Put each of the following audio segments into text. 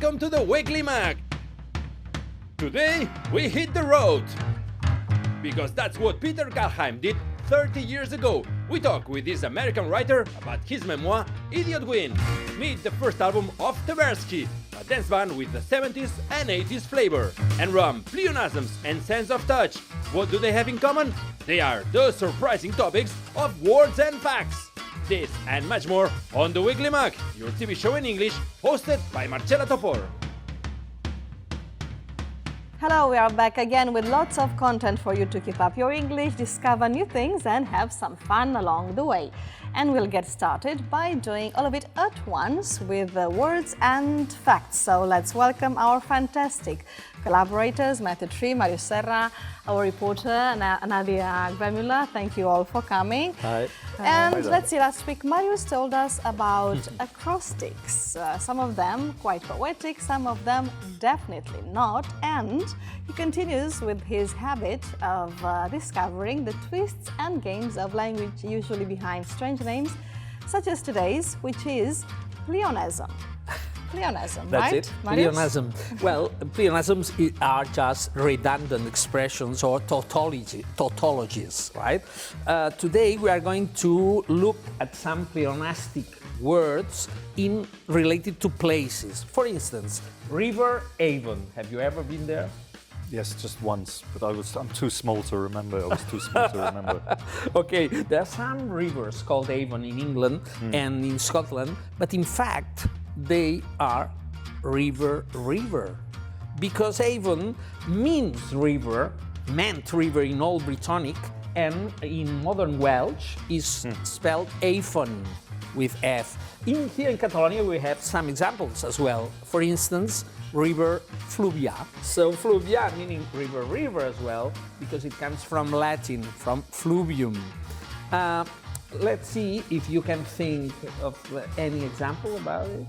welcome to the Weekly Mag. Today we hit the road because that's what Peter Kaldheim did 30 years ago. We talk with this American writer about his memoir, Idiot Win. Meet the first album of Tversky, a dance band with the 70s and 80s flavor. And rum, pleonasms and sense of touch. What do they have in common? They are the surprising topics of words and facts. This and much more on The Weekly Mag, your TV show in English, hosted by Marcela Topor. Hello, we are back again with lots of content for you to keep up your English, discover new things and have some fun along the way. And we'll get started by doing all of it at once with words and facts. So let's welcome our fantastic collaborators, Matthew Tree, Marius Serra, our reporter, Nadia Gramula. Thank you all for coming. Hi. And Hi, let's see, last week Marius told us about acrostics. Some of them quite poetic, some of them definitely not. And he continues with his habit of discovering the twists and games of language usually behind strange names, such as today's, which is pleonasm. Pleonasm, That's right, it, Marius? pleonasm. Well, pleonasms are just redundant expressions or tautologies, right? Today we are going to look at some pleonastic words related to places. For instance, River Avon. Have you ever been there? Yes, just once, but I'm too small to remember. I was too small to remember. Okay, there are some rivers called Avon in England and in Scotland, but in fact they are river, because Avon meant river in Old Brittonic, and in modern Welsh is spelled Avon with F. Here in Catalonia we have some examples as well. For instance, river Fluvia. So Fluvia meaning river as well, because it comes from Latin, from fluvium. Let's see if you can think of any example about it.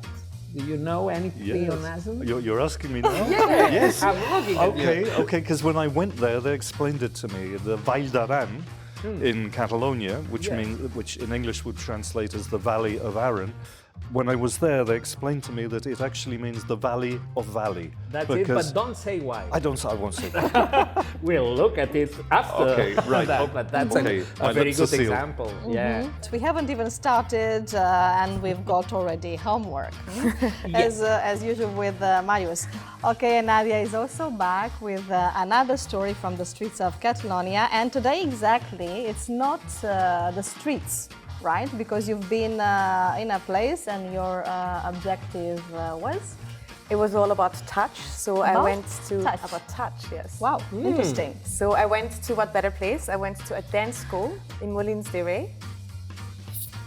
Do you know any pleonasm? You're asking me now? Yes. I'm looking at you. Okay, because when I went there, they explained it to me. The Vall d'Aran in Catalonia, which in English would translate as the Valley of Arran. When I was there, they explained to me that it actually means the Valley of Valley. That's it, but don't say why. I won't say that. We'll look at it after. Okay, right. that, but that's Okay, a my very lips are good sealed. example. Yeah. We haven't even started and we've got already homework, as usual with Marius. Okay, and Nadia is also back with another story from the streets of Catalonia, and today exactly it's not the streets, right? Because you've been in a place and your objective was? It was all about touch, so I went to touch. about touch, yes. Wow, interesting. So I went to what better place? I went to a dance school in Molins de Rey.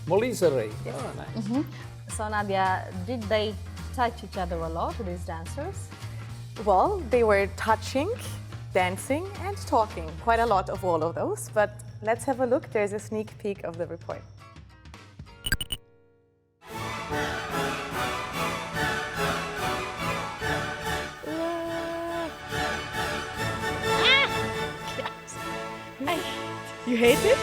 Molins de Rey. Oh, nice. So Nadia, did they touch each other a lot, these dancers? Well, they were touching, dancing, and talking. Quite a lot of all of those, but let's have a look. There's a sneak peek of the report. You hate it?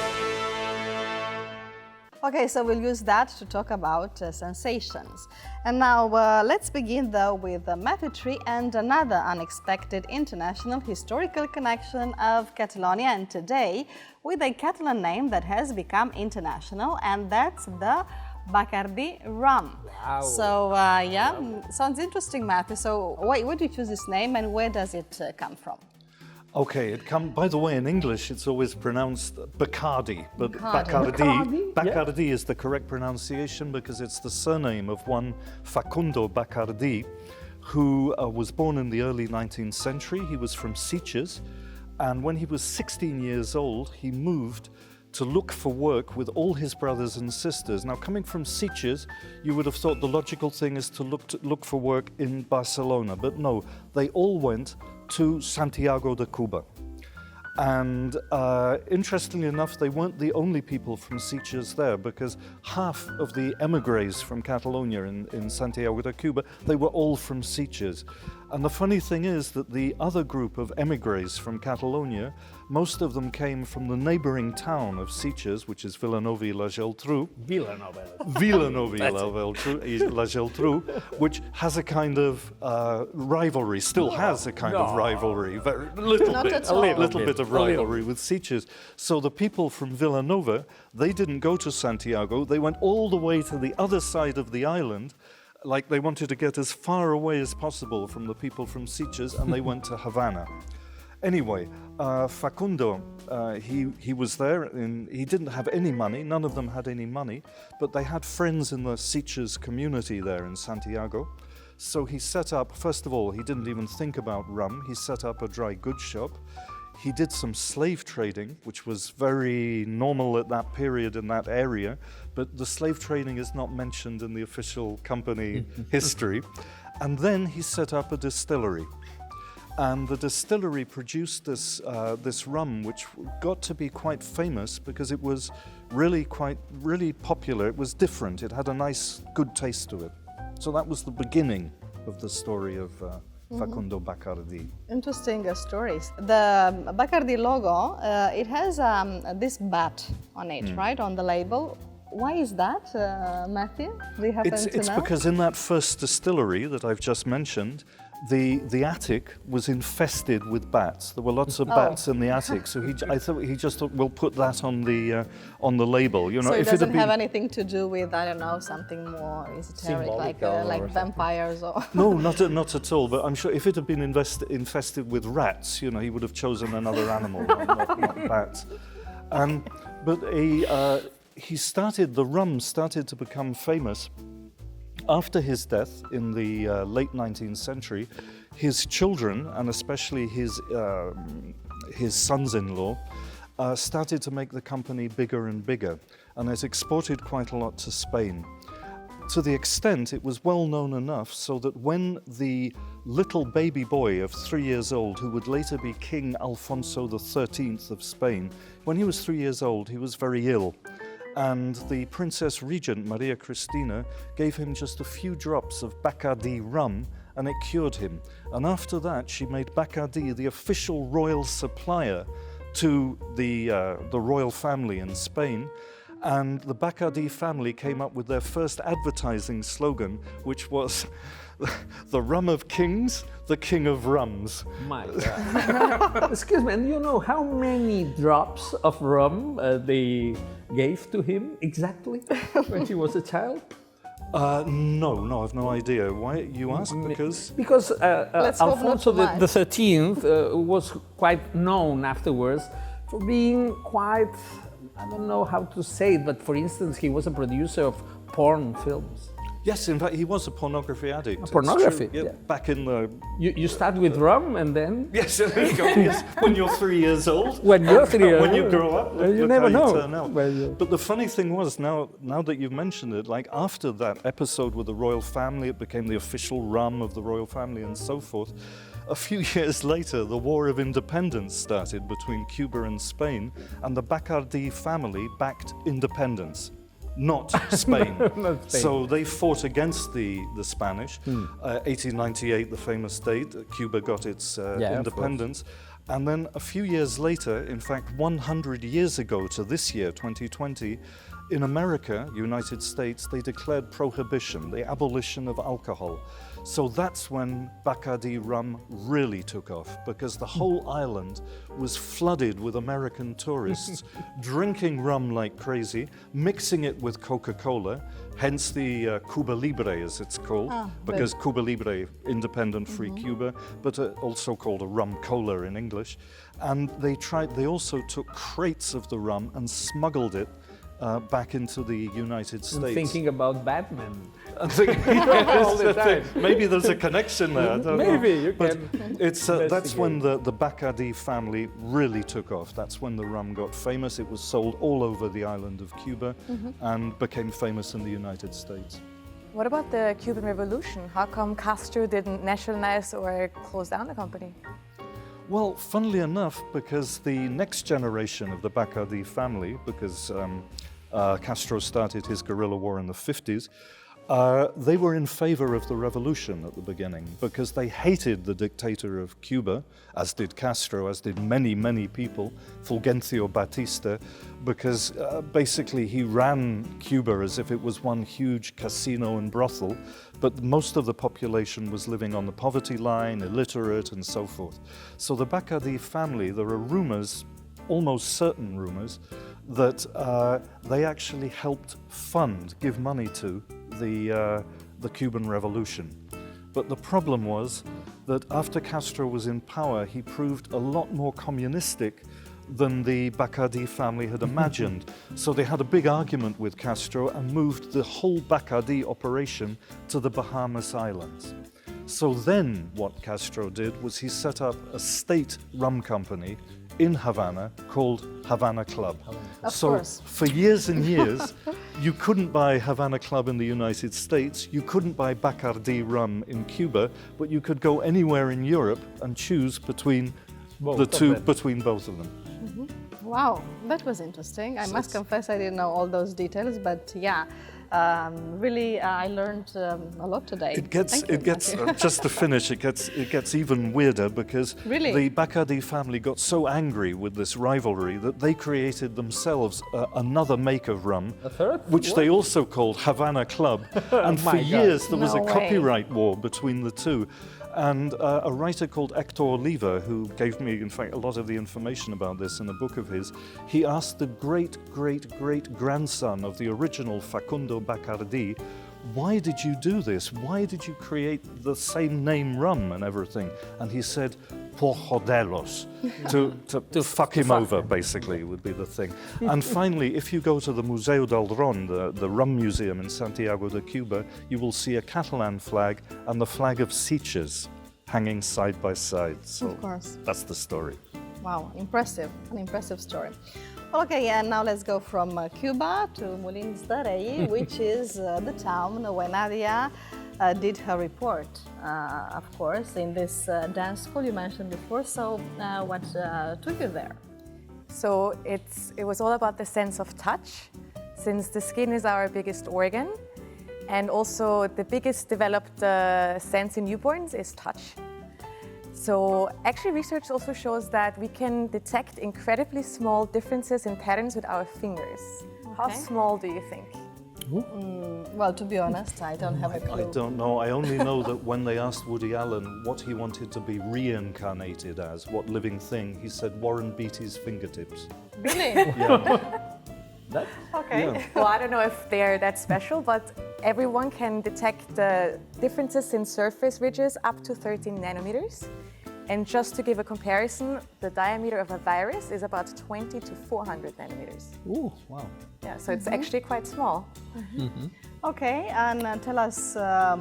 Okay, so we'll use that to talk about sensations. And now let's begin though with Matthew Tree and another unexpected international historical connection of Catalonia, and today with a Catalan name that has become international, and that's the Bacardi rum. Wow. So sounds interesting, Matthew. So why did you choose this name and where does it come from? Okay, by the way, in English it's always pronounced Bacardi, but Bacardi is the correct pronunciation because it's the surname of one Facundo Bacardi, who was born in the early 19th century. He was from Sitges, and when he was 16 years old, he moved to look for work with all his brothers and sisters. Now, coming from Sitges, you would have thought the logical thing is to look for work in Barcelona, but no, they all went to Santiago de Cuba. And interestingly enough, they weren't the only people from Sitges there, because half of the emigres from Catalonia in Santiago de Cuba, they were all from Sitges. And the funny thing is that the other group of emigres from Catalonia, most of them came from the neighboring town of Sitges, which is Villeneuve-la-Geltrú. Villeneuve-la-Geltrú, which has a kind of rivalry, still has a kind of rivalry, very little bit of rivalry with Sitges. So the people from Villanova, they didn't go to Santiago, they went all the way to the other side of the island, like they wanted to get as far away as possible from the people from Sitges, and they went to Havana. Anyway, Facundo, he was there, and he didn't have any money, none of them had any money, but they had friends in the Sitges community there in Santiago. So he set up, first of all, he didn't even think about rum, he set up a dry goods shop. He did some slave trading, which was very normal at that period in that area, but the slave trading is not mentioned in the official company history. And then he set up a distillery. And the distillery produced this rum, which got to be quite famous because it was really popular. It was different. It had a nice, good taste to it. So that was the beginning of the story of Facundo Bacardi. Interesting stories. The Bacardi logo, it has this bat on it, right, on the label. Why is that, Matthew? Do you happen to know? It's because in that first distillery that I've just mentioned, the attic was infested with bats. There were lots of bats in the attic, so I thought he just thought we'll put that on the label. You know, so it if doesn't it have anything to do with, I don't know, something more esoteric, like vampires or. No, not at all. But I'm sure if it had been infested with rats, you know, he would have chosen another animal, not bats. But the rum started to become famous. After his death in the late 19th century, his children, and especially his sons-in-law, started to make the company bigger and bigger, and it exported quite a lot to Spain. To the extent it was well known enough so that when the little baby boy of 3 years old, who would later be King Alfonso XIII of Spain, when he was 3 years old, he was very ill. And the Princess Regent, Maria Cristina, gave him just a few drops of Bacardi rum, and it cured him. And after that, she made Bacardi the official royal supplier to the royal family in Spain. And the Bacardi family came up with their first advertising slogan, which was, "The rum of kings, the king of rums." My God. Excuse me, and you know how many drops of rum they gave to him exactly when he was a child? No, I've no idea. Why you ask? Because Alfonso the XIII was quite known afterwards for being quite, I don't know how to say it, but for instance, he was a producer of porn films. Yes, in fact, he was a pornography addict. A pornography? Yeah. Back in the... You start with rum and then... Yes, yes, when you're 3 years old. When you're 3 years old. When you grow up, you look never how know. you turn out. But the funny thing was, now that you've mentioned it, like after that episode with the royal family, it became the official rum of the royal family and so forth. A few years later, the War of Independence started between Cuba and Spain, and the Bacardi family backed independence. Not Spain. Not Spain. So they fought against the Spanish. 1898, the famous date, Cuba got its independence. And then a few years later, in fact 100 years ago to this year, 2020, in America, United States, they declared prohibition, the abolition of alcohol. So that's when Bacardi rum really took off, because the whole island was flooded with American tourists drinking rum like crazy, mixing it with Coca-Cola, hence the Cuba Libre as it's called, because Cuba Libre, independent free Cuba, but also called a rum cola in English. And they also took crates of the rum and smuggled it back into the United States. I'm thinking about Batman. All the time. Maybe there's a connection there. I don't Maybe know. you can. It's that's when the Bacardi family really took off. That's when the rum got famous. It was sold all over the island of Cuba and became famous in the United States. What about the Cuban Revolution? How come Castro didn't nationalize or close down the company? Well, funnily enough, because the next generation of the Bacardi family, because Castro started his guerrilla war in the 50s, They were in favor of the revolution at the beginning because they hated the dictator of Cuba, as did Castro, as did many, many people, Fulgencio Batista, because basically he ran Cuba as if it was one huge casino and brothel, but most of the population was living on the poverty line, illiterate and so forth. So the Bacardi family, there are rumors, almost certain rumors, that they actually helped give money to the Cuban Revolution. But the problem was that after Castro was in power, he proved a lot more communistic than the Bacardi family had imagined. So they had a big argument with Castro and moved the whole Bacardi operation to the Bahamas Islands. So then what Castro did was he set up a state rum company in Havana called Havana Club. Of course. For years and years, you couldn't buy Havana Club in the United States, you couldn't buy Bacardi rum in Cuba, but you could go anywhere in Europe and choose between both of them. Wow, that was interesting. I must confess I didn't know all those details, but yeah, really I learned a lot today. It gets just to finish, it gets even weirder because the Bacardi family got so angry with this rivalry that they created themselves another make of rum, which they also called Havana Club. And for years there was a copyright war between the two. And a writer called Hector Oliva, who gave me, in fact, a lot of the information about this in a book of his, he asked the great-great-great-grandson of the original Facundo Bacardi, why did you do this? Why did you create the same name rum and everything? And he said, por joderlos, to fuck him over, basically, would be the thing. And finally, if you go to the Museo del Ron, the rum museum in Santiago de Cuba, you will see a Catalan flag and the flag of Sitges hanging side by side. So of course. That's the story. Wow, impressive, an impressive story. Okay, and now let's go from Cuba to Molins de Rey, which is the town where Nadia did her report, of course, in this dance school you mentioned before. So what took you there? So it was all about the sense of touch, since the skin is our biggest organ, and also the biggest developed sense in newborns is touch. So actually research also shows that we can detect incredibly small differences in patterns with our fingers. Okay. How small do you think? Well, to be honest, I don't have a clue. I don't know. I only know that when they asked Woody Allen what he wanted to be reincarnated as, what living thing, he said Warren Beatty's fingertips. Really? Yeah. Okay. Yeah. Well, I don't know if they're that special, but everyone can detect the differences in surface ridges up to 13 nanometers. And just to give a comparison, the diameter of a virus is about 20 to 400 nanometers. Ooh, wow. Yeah, so it's actually quite small. Okay, and tell us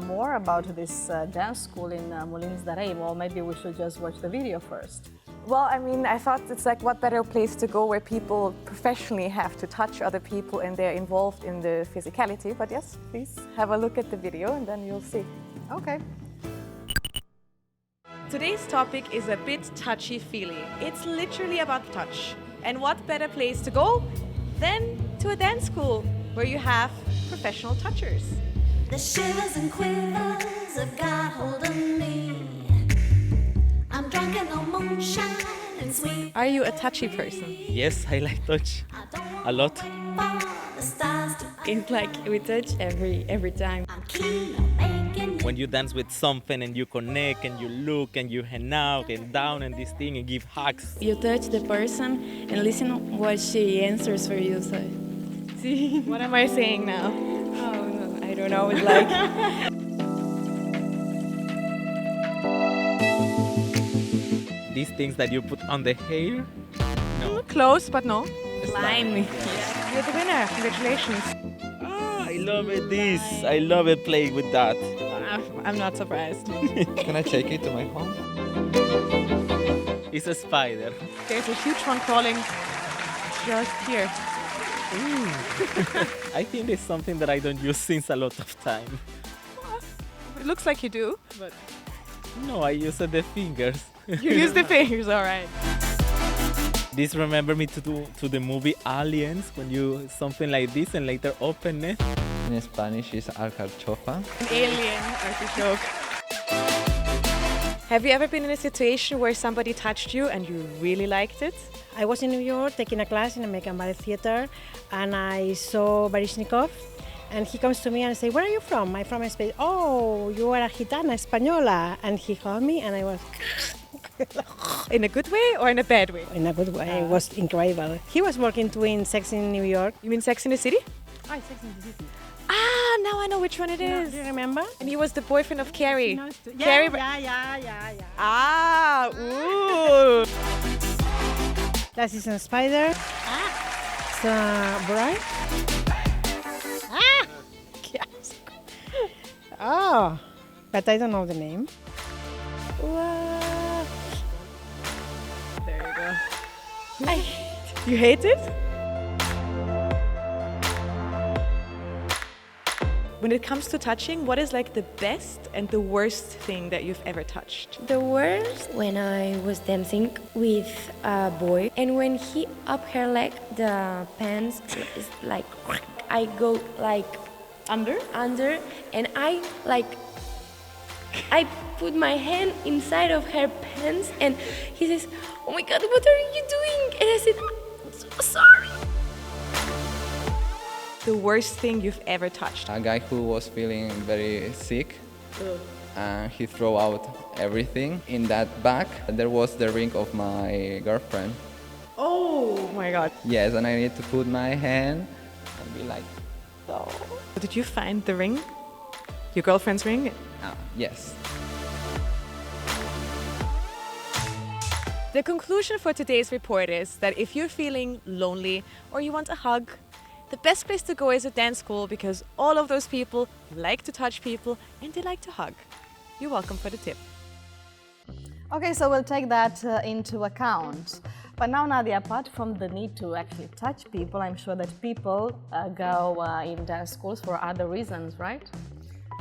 more about this dance school in Molins de Rey. Well, maybe we should just watch the video first. Well, I mean, I thought it's like what better place to go where people professionally have to touch other people and they're involved in the physicality. But yes, please have a look at the video and then you'll see. Okay. Today's topic is a bit touchy-feely. It's literally about touch. And what better place to go than to a dance school where you have professional touchers. The shivers and quivers have got hold of me. I'm drunk in the moonshine and sweet. Are you a touchy person? Yes, I like touch a lot. It's like we touch every time. I'm keen on making When you dance with something and you connect and you look and you hang out and down and this thing and give hugs. You touch the person and listen what she answers for you. So, see, What am I saying now? oh no, I don't know. It's like These things that you put on the hair. No. Close, but no. slime. You're the winner. Congratulations. I love it. I love it playing with that. I'm not surprised. Can I take it to my home? It's a spider. There's a huge one crawling just here. I think it's something that I don't use since a lot of time. It looks like you do, but No, I use the fingers. you use the fingers, all right. This remember me to the movie Aliens when you something like this and later open it. In Spanish, it's alcachofa. An alien artichoke. Have you ever been in a situation where somebody touched you and you really liked it? I was in New York taking a class in American Ballet Theatre, and I saw Baryshnikov, and he comes to me and says, "Where are you from?" I'm from Spain. "Oh, you are a gitana española." And he called me, and I was... In a good way or in a bad way? In a good way. It was incredible. He was working doing Sex in New York. You mean Sex in the City? Ah, Sex in the City. Ah, now I know which one it is. Do you remember? And he was the boyfriend of Carrie. Yeah, Carrie. yeah. Ah, ooh. That is a spider. It's a bride. Yes. Oh, but I don't know the name. What? There you go. You hate it? When it comes to touching, what is like the best and the worst thing that you've ever touched? The worst when I was dancing with a boy, and when he up her leg, the pants is like I go like Under, and I put my hand inside of her pants, and he says, "Oh my God, what are you doing?" And I said, "I'm so sorry." the worst thing you've ever touched? A guy who was feeling very sick, and he threw out everything. In that bag, there was the ring of my girlfriend. Oh my God. Yes, and I need to put my hand and be like, no. Did you find the ring? Your girlfriend's ring? Yes. The conclusion for today's report is that if you're feeling lonely or you want a hug, the best place to go is a dance school, because all of those people like to touch people and they like to hug. You're welcome for the tip. Okay, so we'll take that into account. But now, Nadia, apart from the need to actually touch people, I'm sure that people go in dance schools for other reasons, right?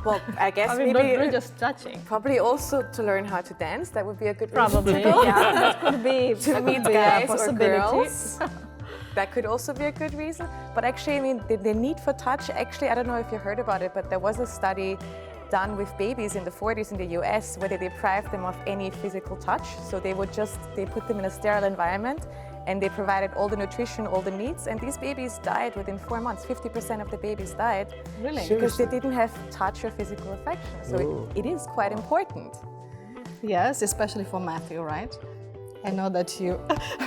Well, I guess I mean, maybe not just touching. Probably also to learn how to dance. That would be a good Probably, reason to go. yeah, that could be to meet a guys or possibility. girls. That could also be a good reason. But actually, I mean, the need for touch, actually, I don't know if you heard about it, but there was a study done with babies in the 40s in the US where they deprived them of any physical touch. So they put them in a sterile environment and they provided all the nutrition, all the needs, and these babies died within 4 months. 50% of the babies died. Really? Because they didn't have touch or physical affection. So it is quite important. Yes, especially for Matthew, right? I know that you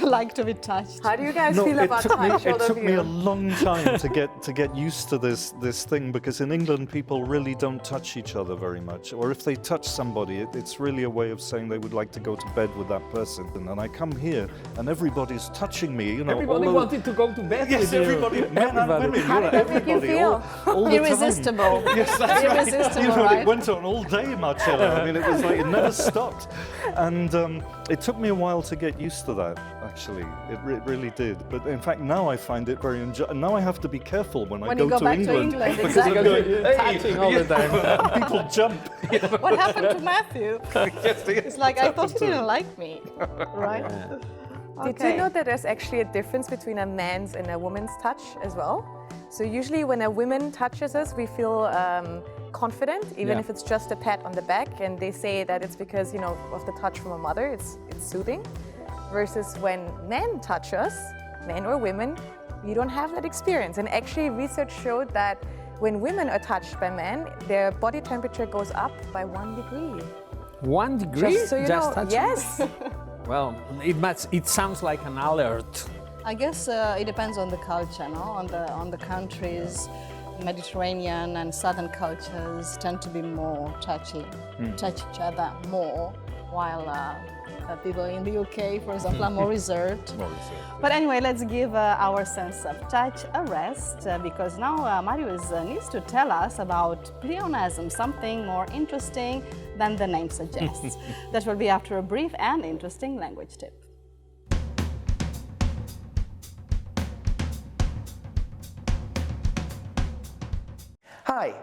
like to be touched. How do you guys feel about touch? It took me a long time to get used to this thing, because in England people really don't touch each other very much, or if they touch somebody, it's really a way of saying they would like to go to bed with that person. And I come here and everybody's touching me, you know. Everybody wanted to go to bed Yes, with you. everybody, men and women, How did that make you feel? all the time. Irresistible. Yes, that's right. Irresistible, You know, right? it went on all day, Marcela. I mean, it was like it never stopped, and it took me a while to get used to that. Actually, it really did. But in fact, now I find it very enjoyable. Now I have to be careful when I you go to back England, to England, because exactly. I'm going, hey, Touching all the time. people jump. What happened to Matthew? Yes, It's like, I thought you didn't like me, right? Did you know that there's actually a difference between a man's and a woman's touch as well? So usually when a woman touches us, we feel confident, even if it's just a pat on the back, and they say that it's because, you know, of the touch from a mother, it's soothing. Versus when men touch us, men or women, you don't have that experience. And actually research showed that when women are touched by men, their body temperature goes up by 1 degree. 1 degree? Just so you know, touching? yes. Well, it sounds like an alert. I guess it depends on the culture, no? On the countries. Mediterranean and southern cultures tend to be more touchy, touch each other more, while people in the UK, for example, are more reserved. But anyway, let's give our sense of touch a rest, because now Marius needs to tell us about pleonasms, something more interesting than the name suggests. That will be after a brief and interesting language tip. Hi.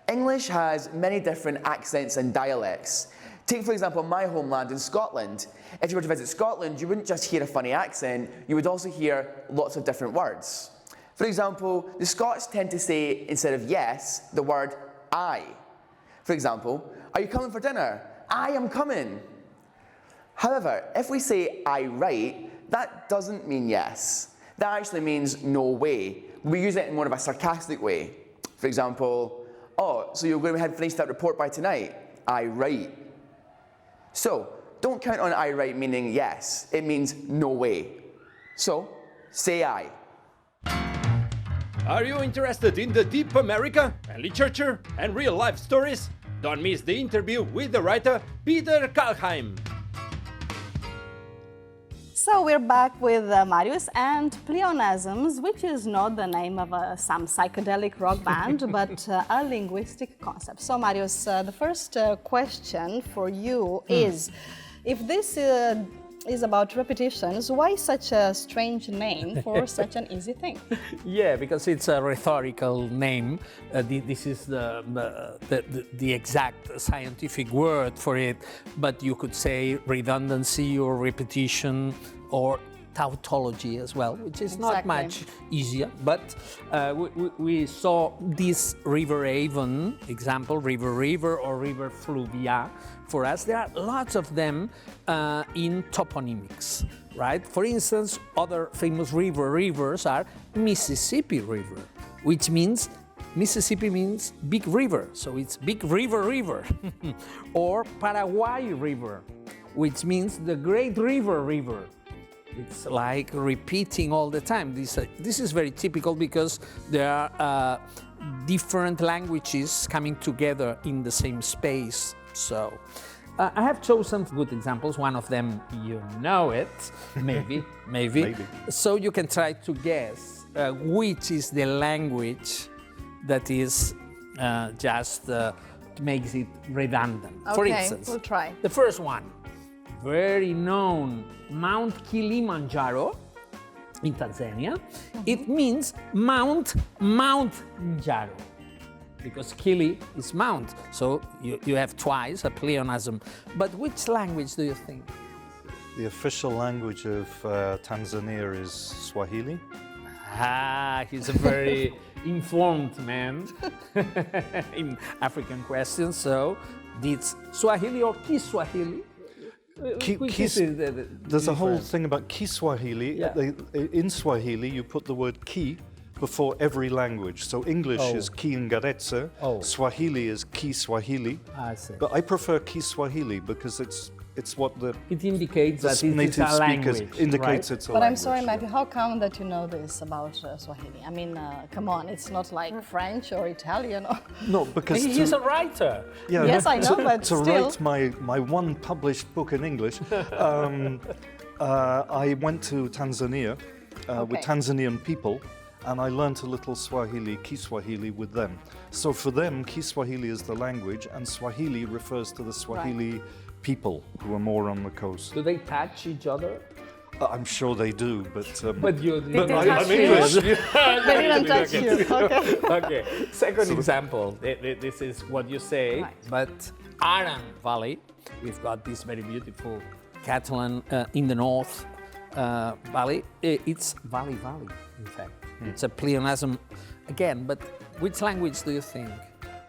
English has many different accents and dialects. Take, for example, my homeland in Scotland. If you were to visit Scotland, you wouldn't just hear a funny accent, you would also hear lots of different words. For example, the Scots tend to say, instead of yes, the word I. For example, are you coming for dinner? I am coming. However, if we say I write, that doesn't mean yes. That actually means no way. We use it in more of a sarcastic way. For example, oh, so you're going to have finished that report by tonight? I write. So, don't count on I write meaning yes. It means no way. So, say I. Are you interested in the deep America and literature and real life stories? Don't miss the interview with the writer Peter Kaldheim. So we're back with Marius and Pleonasms, which is not the name of some psychedelic rock band, but a linguistic concept. So Marius, the first question for you is, if this is about repetitions, why such a strange name for such an easy thing? Yeah, because it's a rhetorical name. This is the exact scientific word for it, but you could say redundancy or repetition or tautology as well, which is not much easier. But we saw this river Avon example, river or river fluvia. For us, there are lots of them in toponymics, right? For instance, other famous rivers are Mississippi River, which means Mississippi means big river, so it's big river. Or Paraguay River, which means the great river. It's like repeating all the time. This is very typical because there are different languages coming together in the same space. So I have chosen good examples. One of them, you know it, maybe. So you can try to guess which is the language that is just makes it redundant. Okay, for instance, we'll try. The first one, very known, Mount Kilimanjaro in Tanzania. It means Mount Njaro, because Kili is mount, so you have twice a pleonasm. But which language do you think? The official language of Tanzania is Swahili. He's a very informed man in African questions. So, it's Swahili or Kiswahili? There's a whole thing about Kiswahili. Yeah. In Swahili, you put the word ki before every language. So English is Kiingereza, Swahili is Kiswahili. I see. But I prefer Kiswahili because it's what it indicates that native it's a speakers language, indicates right? it's a But language. I'm sorry, Matthew, how come that you know this about Swahili? I mean, come on, it's not like French or Italian or... No, because He's a writer. Yeah, yes, I know, but to still. write my one published book in English, I went to Tanzania with Tanzanian people, and I learnt a little Swahili, Kiswahili, with them. So for them, Kiswahili is the language, and Swahili refers to the Swahili people who are more on the coast. Do they touch each other? I'm sure they do, but I'm English. They didn't touch you. Okay. Okay. Second example. This is what you say, but Aran Valley, we've got this very beautiful Catalan in the north valley. It's Valley, in fact. It's a pleonasm again, but which language do you think?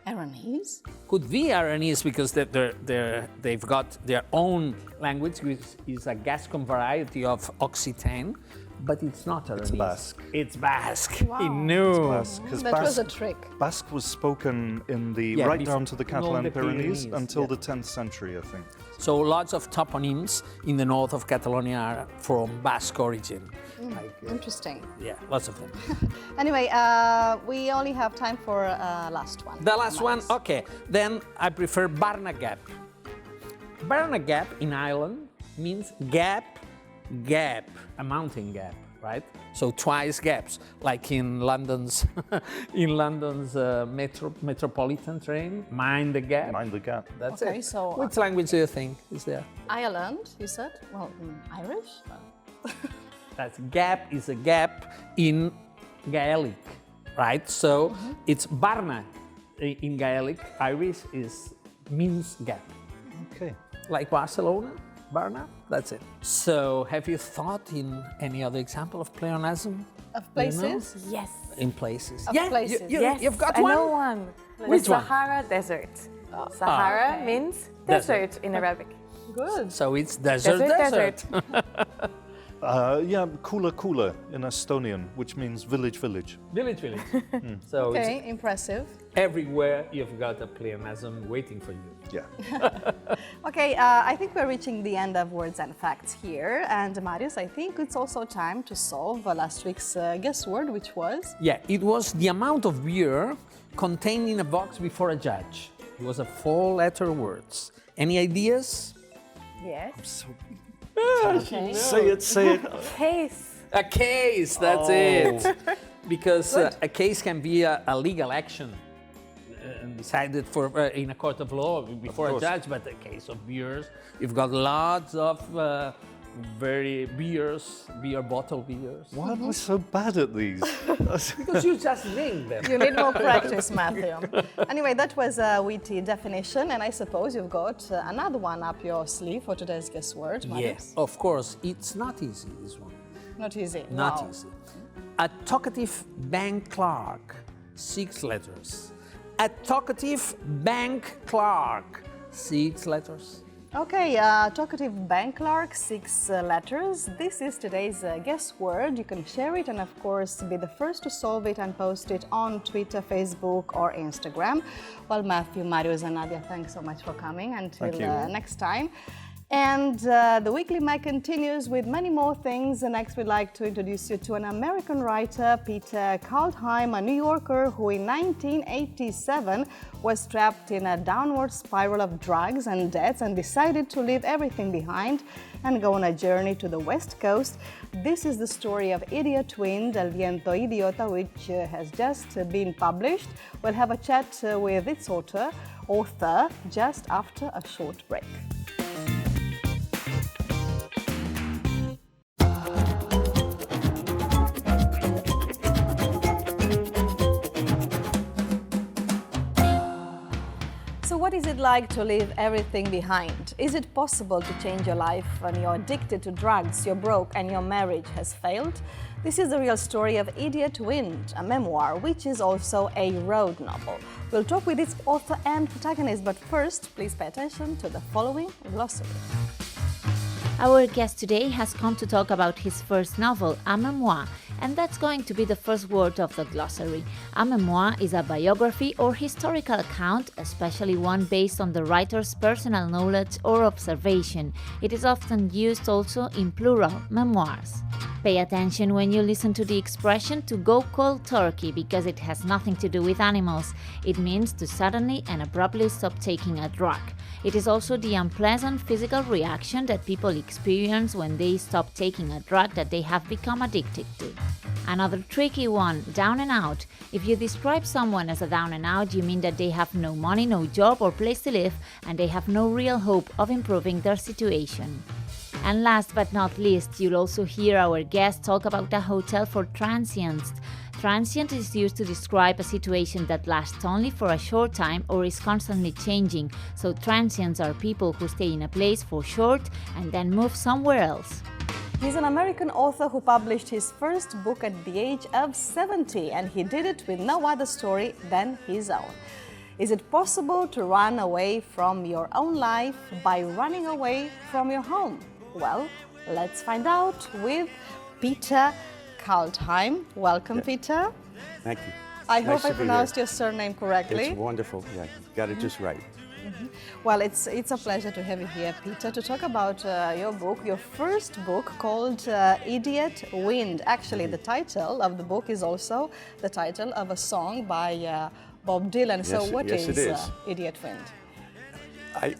Aranese? Could be Aranese because they've got their own language, which is a Gascon variety of Occitan, but it's not Aranese. It's Basque. It's Basque. Wow. He knew. That was a trick. Basque was spoken in the right down to the Catalan Pyrenees until the 10th century, I think. So lots of toponyms in the north of Catalonia are from Basque origin. Interesting. Yeah, lots of them. Anyway, we only have time for last one. The last one, okay. Then I prefer Barna Gap. Barna Gap in Ireland means gap, a mountain gap, right? So twice gaps, like in London's metropolitan train. Mind the gap. Mind the gap. That's Okay, it. so Which language do you think is there? Ireland, you said? Well, Irish? That's gap is a gap in Gaelic, right? So it's Barna in Gaelic. Irish means gap. Okay. Like Barcelona, Barna, that's it. So have you thought in any other example of pleonasm? Of You know? places? Yes. In places. Of yeah, places. You, you've got I one? know one. The Which one? Sahara Desert. Sahara okay. means Desert. desert in Arabic. Good. So it's desert. Desert. Yeah, Kula Kula in Estonian, which means village, village. Village. So Okay, it's impressive. everywhere you've got a pleonasm waiting for you. Yeah. Okay, I think we're reaching the end of words and facts here. And Marius, I think it's also time to solve last week's guess word, which was? Yeah, it was the amount of beer contained in a box before a judge. It was a 4-letter words. Any ideas? Yes. Okay. Say it, say it. Case. A case, that's it. Because a case can be a legal action decided for in a court of law before a judge, but a case of beers, you've got lots of beer bottle beers. Why am I so bad at these? Because you just name them. You need more practice, Matthew. Anyway, that was a witty definition, and I suppose you've got another one up your sleeve for today's guess word, Marius. Yes, of course. It's not easy, this one. Not easy. Not Wow. easy. A talkative bank clerk, 6 letters. A talkative bank clerk, 6 letters. Okay, talkative bank clerk, 6 letters. This is today's guess word. You can share it and, of course, be the first to solve it and post it on Twitter, Facebook, or Instagram. Well, Matthew, Marius, and Nadia, thanks so much for coming. Until next time. And the Weekly Mag continues with many more things. Next, we'd like to introduce you to an American writer, Peter Kaldheim, a New Yorker who in 1987 was trapped in a downward spiral of drugs and debts and decided to leave everything behind and go on a journey to the West Coast. This is the story of Idiot Wind, El Viento Idiota, which has just been published. We'll have a chat with its author just after a short break. So what is it like to leave everything behind? Is it possible to change your life when you're addicted to drugs, you're broke and your marriage has failed? This is the real story of Idiot Wind, a memoir, which is also a road novel. We'll talk with its author and protagonist, but first, please pay attention to the following glossary. Our guest today has come to talk about his first novel, a memoir, and that's going to be the first word of the glossary. A memoir is a biography or historical account, especially one based on the writer's personal knowledge or observation. It is often used also in plural, memoirs. Pay attention when you listen to the expression to go cold turkey, because it has nothing to do with animals. It means to suddenly and abruptly stop taking a drug. It is also the unpleasant physical reaction that people experience when they stop taking a drug that they have become addicted to. Another tricky one, down and out. If you describe someone as a down and out, you mean that they have no money, no job or place to live, and they have no real hope of improving their situation. And last but not least, you'll also hear our guest talk about a hotel for transients. Transient is used to describe a situation that lasts only for a short time or is constantly changing. So transients are people who stay in a place for short and then move somewhere else. He's an American author who published his first book at the age of 70, and he did it with no other story than his own. Is it possible to run away from your own life by running away from your home? Well, let's find out with Peter Kaldheim. Welcome, Peter. Thank you. I Nice hope I to be pronounced here. your surname correctly. It's wonderful. Yeah, you got it just right. Well, it's a pleasure to have you here, Peter, to talk about your book, your first book called Idiot Wind. Actually, the title of the book is also the title of a song by Bob Dylan. So Yes, what yes, it is. Idiot Wind?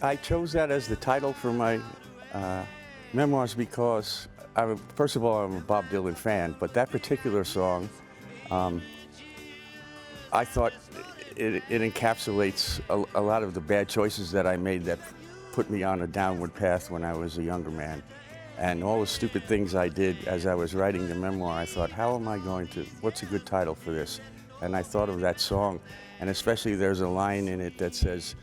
I chose that as the title for my memoirs because, first of all, I'm a Bob Dylan fan, but that particular song, I thought it encapsulates a lot of the bad choices that I made that put me on a downward path when I was a younger man. And all the stupid things I did as I was writing the memoir, I thought, what's a good title for this? And I thought of that song, and especially there's a line in it that says,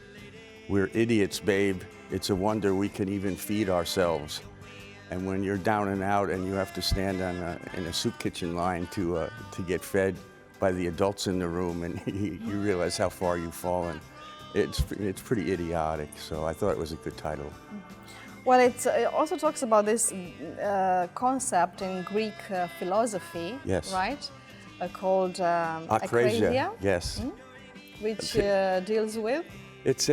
"We're idiots, babe. It's a wonder we can even feed ourselves." And when you're down and out and you have to stand in a soup kitchen line to get fed by the adults in the room, and you realize how far you've fallen, it's pretty idiotic. So I thought it was a good title. Well, it also talks about this concept in Greek philosophy, Yes. right? Called Akrasia, yes. Which deals with? It's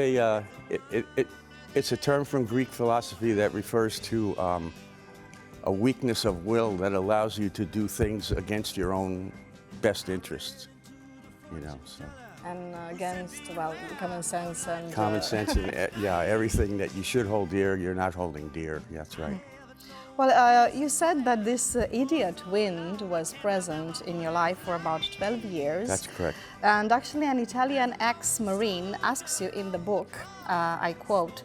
a term from Greek philosophy that refers to a weakness of will that allows you to do things against your own best interests, you know. So. And against, well, common sense and... Common sense and, yeah, everything that you should hold dear, you're not holding dear. That's right. Well, you said that this idiot wind was present in your life for about 12 years. That's correct. And actually an Italian ex-Marine asks you in the book, I quote,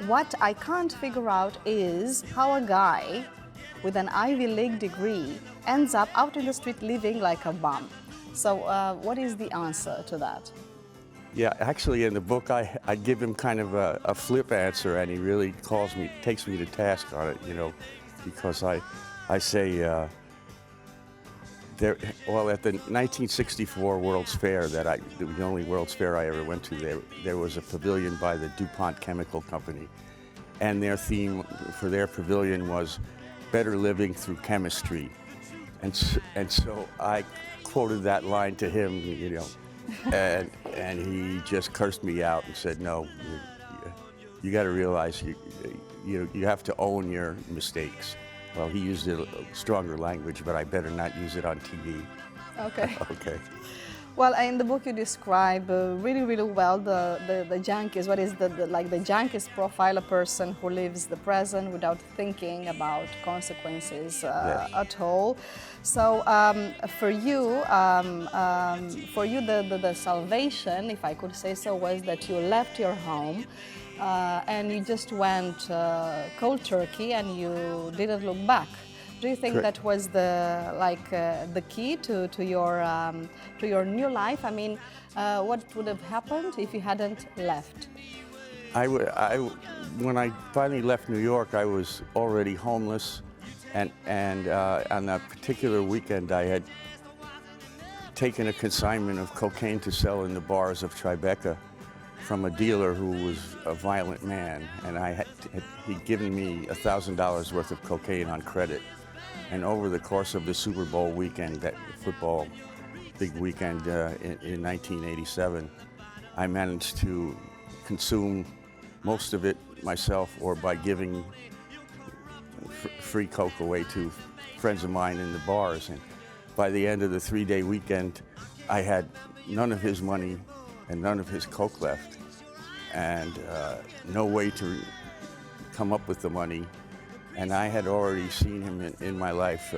"What I can't figure out is how a guy with an Ivy League degree ends up out in the street living like a bum." So what is the answer to that? Yeah, actually in the book I give him kind of a flip answer, and he really takes me to task on it, you know, because I say, well, at the 1964 World's Fair, the only World's Fair I ever went to, there was a pavilion by the DuPont Chemical Company, and their theme for their pavilion was better living through chemistry. And so I quoted that line to him, you know, and he just cursed me out and said, "No, you got to realize you have to own your mistakes." Well, he used a stronger language, but I better not use it on TV. Okay. Okay. Well, in the book you describe really, really well the junkies. What is the junkies profile? A person who lives the present without thinking about consequences Yes. at all. So for you, the salvation, if I could say so, was that you left your home and you just went cold turkey and you didn't look back. Do you think Correct. that was the key to your new life? I mean, what would have happened if you hadn't left? When I finally left New York, I was already homeless, and on that particular weekend, I had taken a consignment of cocaine to sell in the bars of Tribeca from a dealer who was a violent man, and he'd given me $1,000 worth of cocaine on credit. And over the course of the Super Bowl weekend, that football big weekend in 1987, I managed to consume most of it myself or by giving free coke away to friends of mine in the bars. And by the end of the 3-day weekend, I had none of his money and none of his coke left, and no way to come up with the money. And I had already seen him in my life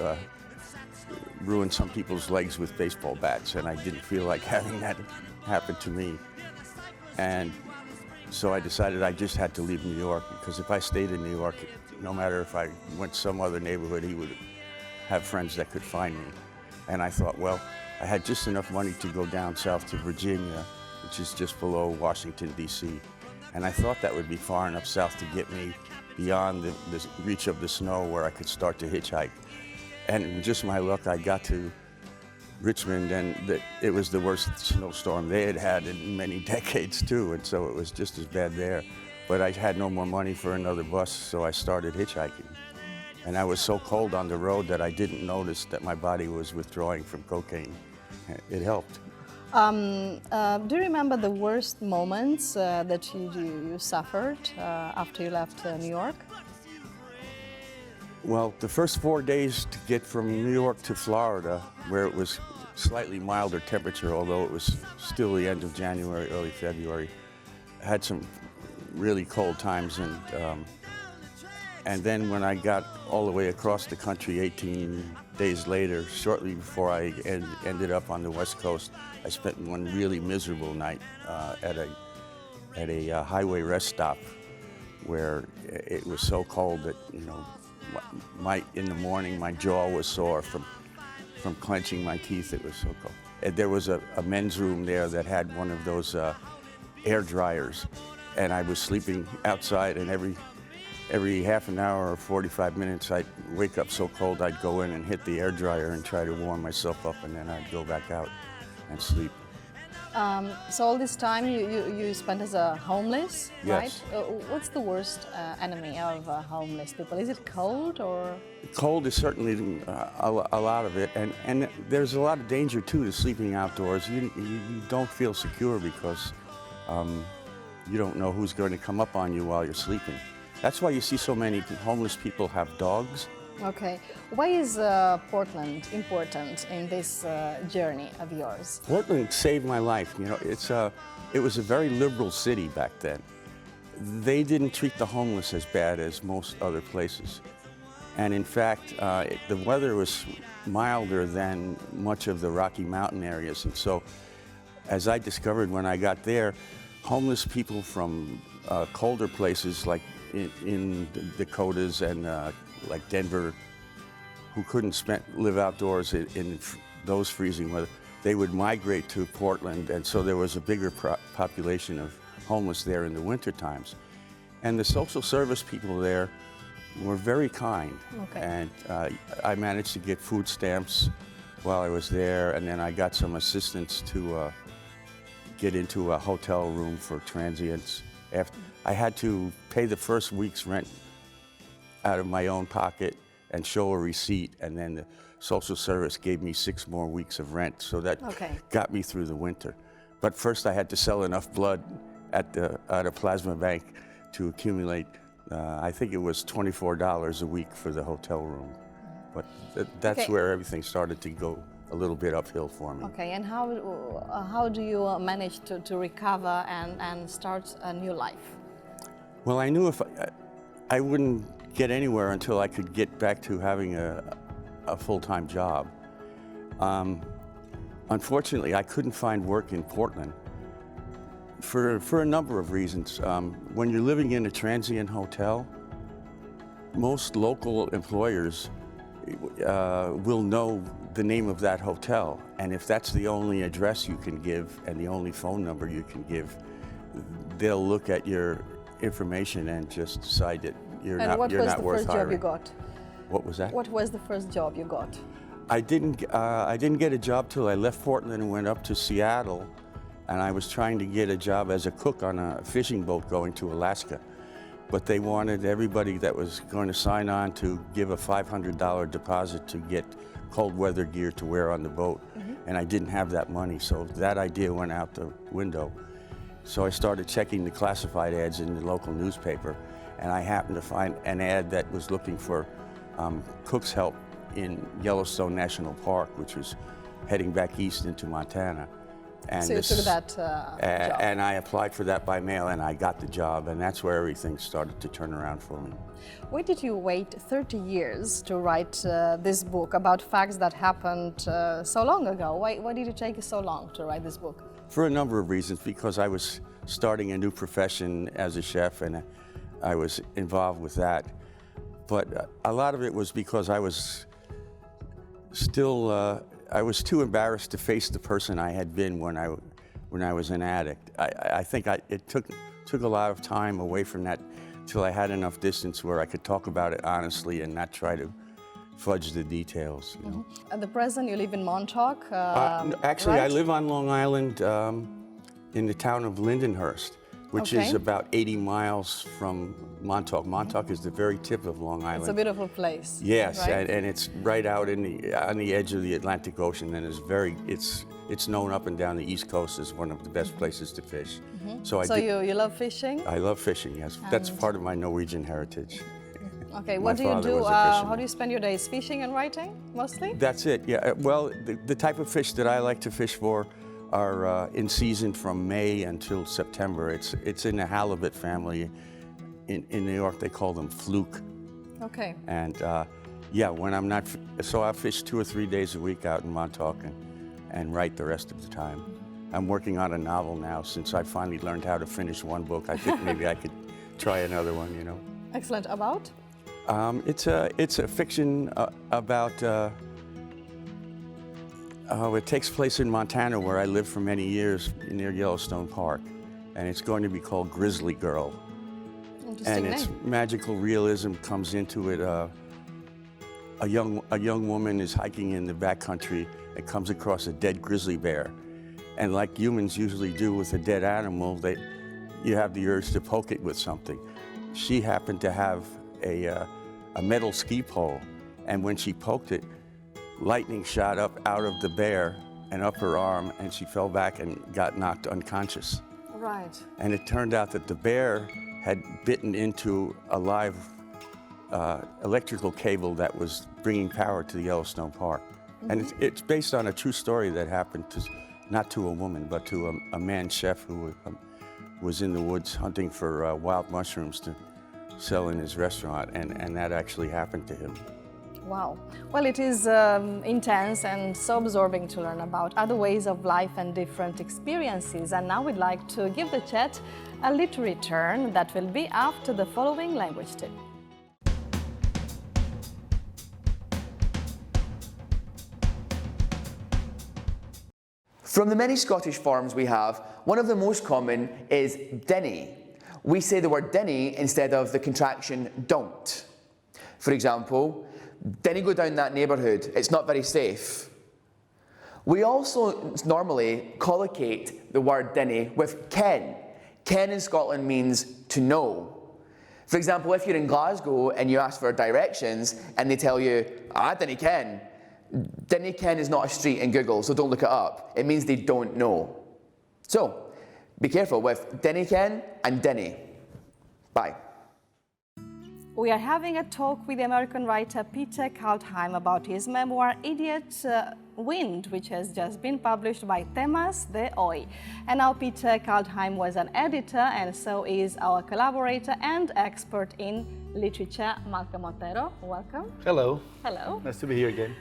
ruin some people's legs with baseball bats, and I didn't feel like having that happen to me. And so I decided I just had to leave New York, because if I stayed in New York, no matter if I went some other neighborhood, he would have friends that could find me. And I thought, well, I had just enough money to go down south to Virginia, which is just below Washington, D.C. And I thought that would be far enough south to get me beyond the reach of the snow where I could start to hitchhike. And just my luck, I got to Richmond, and it was the worst snowstorm they had had in many decades too, and so it was just as bad there. But I had no more money for another bus, so I started hitchhiking. And I was so cold on the road that I didn't notice that my body was withdrawing from cocaine. It helped. Do you remember the worst moments that you suffered after you left New York? Well, the first 4 days to get from New York to Florida, where it was slightly milder temperature, although it was still the end of January, early February, had some really cold times. And then when I got all the way across the country 18 days later, shortly before I ended up on the West Coast, I spent one really miserable night at a highway rest stop where it was so cold that, you know, in the morning my jaw was sore from clenching my teeth. It was so cold. And there was a men's room there that had one of those air dryers, and I was sleeping outside, and every half an hour or 45 minutes, I'd wake up so cold I'd go in and hit the air dryer and try to warm myself up, and then I'd go back out and sleep. So all this time you spent as a homeless, Yes. right? What's the worst enemy of homeless people? Is it cold or? Cold is certainly a lot of it, and there's a lot of danger too to sleeping outdoors. You don't feel secure because you don't know who's going to come up on you while you're sleeping. That's why you see so many homeless people have dogs. Okay. Why is Portland important in this journey of yours? Portland saved my life. You know, it was a very liberal city back then. They didn't treat the homeless as bad as most other places. And in fact, the weather was milder than much of the Rocky Mountain areas. And so, as I discovered when I got there, homeless people from colder places like in the Dakotas and like Denver, who couldn't live outdoors in those freezing weather, they would migrate to Portland, and so there was a bigger population of homeless there in the winter times. And the social service people there were very kind. Okay. And I managed to get food stamps while I was there, and then I got some assistance to get into a hotel room for transients. I had to pay the first week's rent out of my own pocket and show a receipt, and then the social service gave me 6 more weeks of rent, so that got me through the winter. But first I had to sell enough blood at a plasma bank to accumulate, I think it was $24 a week for the hotel room. But that's where everything started to go a little bit uphill for me. Okay, and how do you manage to recover and start a new life? Well, I knew if I wouldn't get anywhere until I could get back to having a full-time job. Unfortunately, I couldn't find work in Portland for a number of reasons. When you're living in a transient hotel, most local employers will know the name of that hotel, and if that's the only address you can give and the only phone number you can give, they'll look at your information and just decide that you're not worth hiring. And what was the first job you got? What was that? What was the first job you got? I didn't get a job till I left Portland and went up to Seattle, and I was trying to get a job as a cook on a fishing boat going to Alaska. But they wanted everybody that was going to sign on to give a $500 deposit to get cold weather gear to wear on the boat. And I didn't have that money, so that idea went out the window. So I started checking the classified ads in the local newspaper, and I happened to find an ad that was looking for cook's help in Yellowstone National Park, which was heading back east into Montana. And so you took that job. And I applied for that by mail, and I got the job, and that's where everything started to turn around for me. Why did you wait 30 years to write this book about facts that happened so long ago? Why did it take you so long to write this book? For a number of reasons, because I was starting a new profession as a chef, and I was involved with that. But a lot of it was because I was still, I was too embarrassed to face the person I had been when I was an addict. I think it took a lot of time away from that till I had enough distance where I could talk about it honestly and not try to fudge the details. You know? At the present, you live in Montauk. Actually, right? I live on Long Island in the town of Lindenhurst, which is about 80 miles from Montauk. Montauk is the very tip of Long Island. It's a beautiful place. Yes, right? and it's right out on the edge of the Atlantic Ocean, and it's known up and down the East Coast as one of the best places to fish. So you love fishing? I love fishing. Yes, that's part of my Norwegian heritage. Okay, what do you do? How do you spend your days? Fishing and writing, mostly? That's it. Yeah. Well, the type of fish that I like to fish for are in season from May until September. It's in the halibut family. In New York, they call them fluke. Okay. And yeah, when I'm not, so I fish 2 or 3 days a week out in Montauk and write the rest of the time. I'm working on a novel now. Since I finally learned how to finish one book, I think maybe I could try another one, you know. Excellent. About? It's a fiction about, it takes place in Montana, where I lived for many years near Yellowstone Park. And it's going to be called Grizzly Girl. Interesting and its name. magical realism comes into it. A young woman is hiking in the backcountry and comes across a dead grizzly bear. And like humans usually do with a dead animal, you have the urge to poke it with something. She happened to have a metal ski pole, and when she poked it, lightning shot up out of the bear and up her arm, and she fell back and got knocked unconscious. Right. And it turned out that the bear had bitten into a live electrical cable that was bringing power to the Yellowstone Park. And it's based on a true story that happened not to a woman, but to a man chef who was in the woods hunting for wild mushrooms to sell in his restaurant, and that actually happened to him. Wow. Well, it is intense and so absorbing to learn about other ways of life and different experiences. And now we'd like to give the chat a literary turn that will be after the following language tip. From the many Scottish forms we have, one of the most common is dinny. We say the word dinny instead of the contraction don't. For example, dinny go down that neighbourhood, it's not very safe. We also normally collocate the word dinny with ken. Ken in Scotland means to know. For example, if you're in Glasgow and you ask for directions and they tell you, I dinna ken. Dinna ken is not a street in Google, so don't look it up. It means they don't know. So, be careful with dinna ken and dinny. Bye. We are having a talk with the American writer Peter Kaldheim about his memoir Idiot Wind, which has just been published by Temas de Hoy. And now Peter Kaldheim was an editor, and so is our collaborator and expert in literature, Malcolm Otero. Welcome. Hello. Hello. Nice to be here again.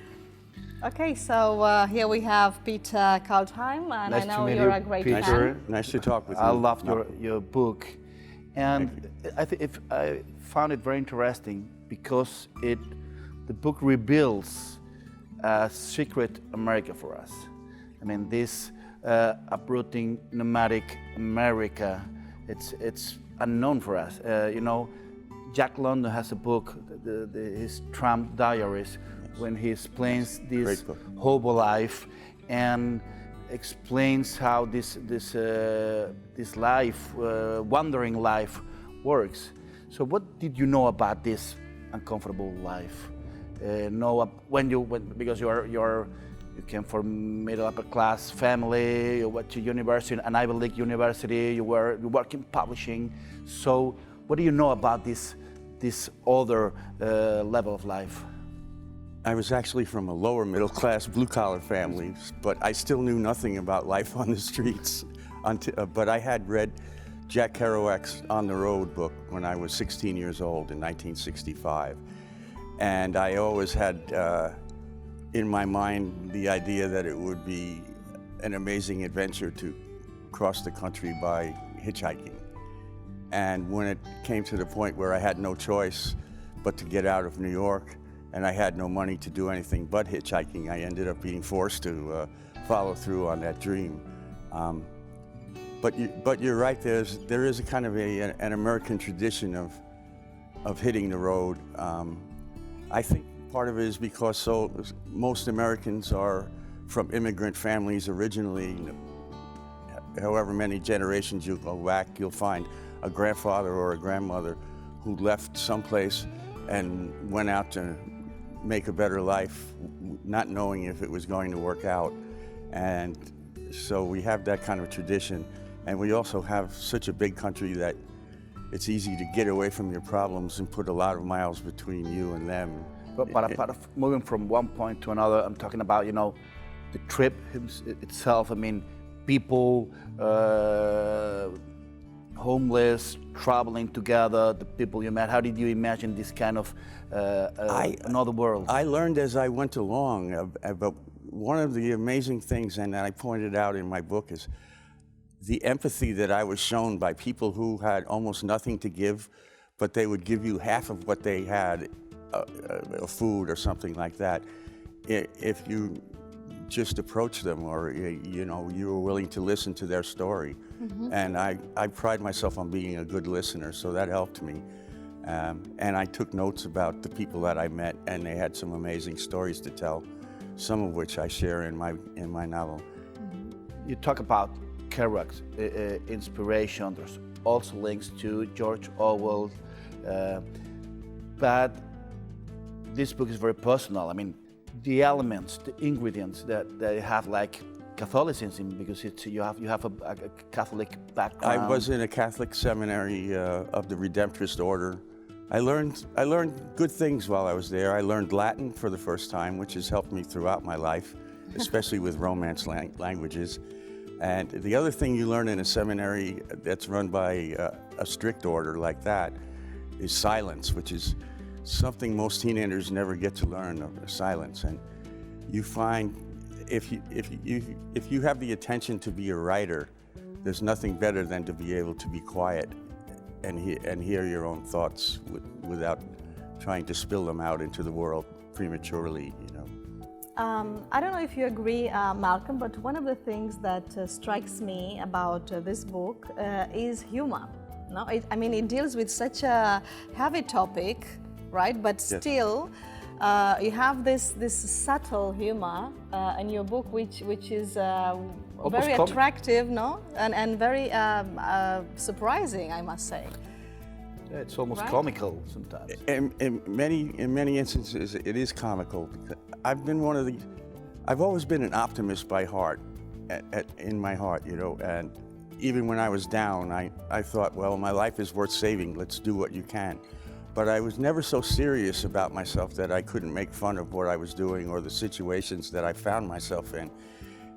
Okay, so here we have Peter Kaldheim, and Nice I know to meet you're you, a great Peter. fan. Nice to talk with you. I loved your book, and I found it very interesting because the book reveals a secret America for us. I mean, this uprooting nomadic America, it's unknown for us. You know, Jack London has a book, his Tramp Diaries, when he explains this hobo life and explains how this life, wandering life, works. So, what did you know about this uncomfortable life? Because you came from middle upper class family, you went to university, an Ivy League university, you work in publishing. So, what do you know about this other level of life? I was actually from a lower middle class, blue collar family, but I still knew nothing about life on the streets. But I had read Jack Kerouac's On the Road book when I was 16 years old in 1965. And I always had in my mind the idea that it would be an amazing adventure to cross the country by hitchhiking. And when it came to the point where I had no choice but to get out of New York, and I had no money to do anything but hitchhiking, I ended up being forced to follow through on that dream. But you're right, there is a kind of an American tradition of hitting the road. I think part of it is because most Americans are from immigrant families originally. However many generations you go back, you'll find a grandfather or a grandmother who left someplace and went out to make a better life, not knowing if it was going to work out. And so we have that kind of tradition. And we also have such a big country that it's easy to get away from your problems and put a lot of miles between you and them. But part of moving from one point to another, I'm talking about, the trip itself. I mean, people, homeless, traveling together, the people you met. How did you imagine this kind of another world? I learned as I went along, but one of the amazing things, and I pointed out in my book, is the empathy that I was shown by people who had almost nothing to give, but they would give you half of what they had, food or something like that. If you just approach them, or you know, you were willing to listen to their story. And I pride myself on being a good listener, so that helped me. And I took notes about the people that I met, and they had some amazing stories to tell, some of which I share in my novel. You talk about Kerouac's inspiration. There's also links to George Orwell, but this book is very personal. I mean, the elements, the ingredients that they have, like Catholicism, because you have a Catholic background. I was in a Catholic seminary of the Redemptorist order. I learned good things while I was there. I learned Latin for the first time, which has helped me throughout my life, especially with Romance languages. And the other thing you learn in a seminary that's run by a strict order like that is silence, which is something most teenagers never get to learn, of silence. And you find if you have the attention to be a writer, there's nothing better than to be able to be quiet and hear your own thoughts without trying to spill them out into the world prematurely, you know. I don't know if you agree, Malcolm, but one of the things that strikes me about this book is humor. No, I mean, it deals with such a heavy topic, right? But still, you have this subtle humor in your book, which is very attractive, no, and very surprising, I must say. Yeah, it's almost comical sometimes. In many instances, it is comical. I've always been an optimist by heart, in my heart, you know. And even when I was down, I thought, well, my life is worth saving. Let's do what you can. But I was never so serious about myself that I couldn't make fun of what I was doing or the situations that I found myself in.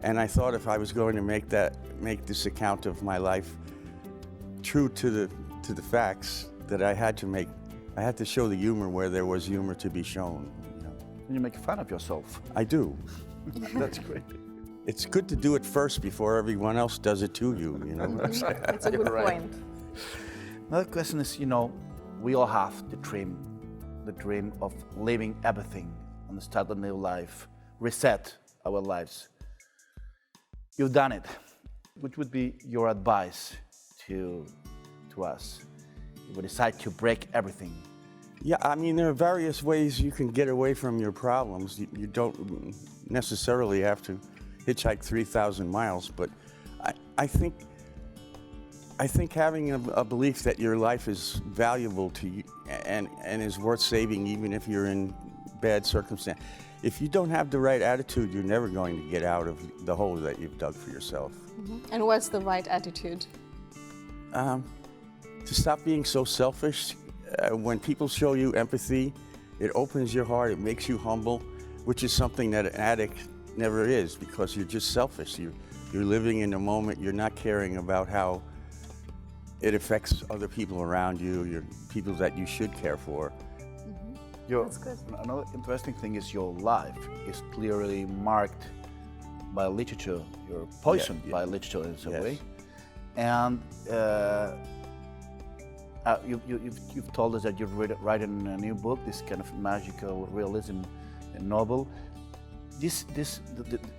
And I thought if I was going to make this account of my life true to the facts, that I had to show the humor where there was humor to be shown. You know? And you make fun of yourself. I do. That's great. It's good to do it first before everyone else does it to you. You know. That's a good point. Another question is, you know, we all have the dream of living everything and start a new life, reset our lives. You've done it. What would be your advice to us? You would decide to break everything. Yeah, I mean, there are various ways you can get away from your problems. You don't necessarily have to hitchhike 3,000 miles, but I think having a belief that your life is valuable to you and is worth saving, even if you're in bad circumstance. If you don't have the right attitude, you're never going to get out of the hole that you've dug for yourself. And what's the right attitude? To stop being so selfish. When people show you empathy, it opens your heart, it makes you humble, which is something that an addict never is, because you're just selfish. You're living in the moment, you're not caring about how it affects other people around you, your people that you should care for. That's good. Another interesting thing is your life is clearly marked by literature. You're poisoned by literature in some way. And you've told us that you're writing a new book, this kind of magical realism novel.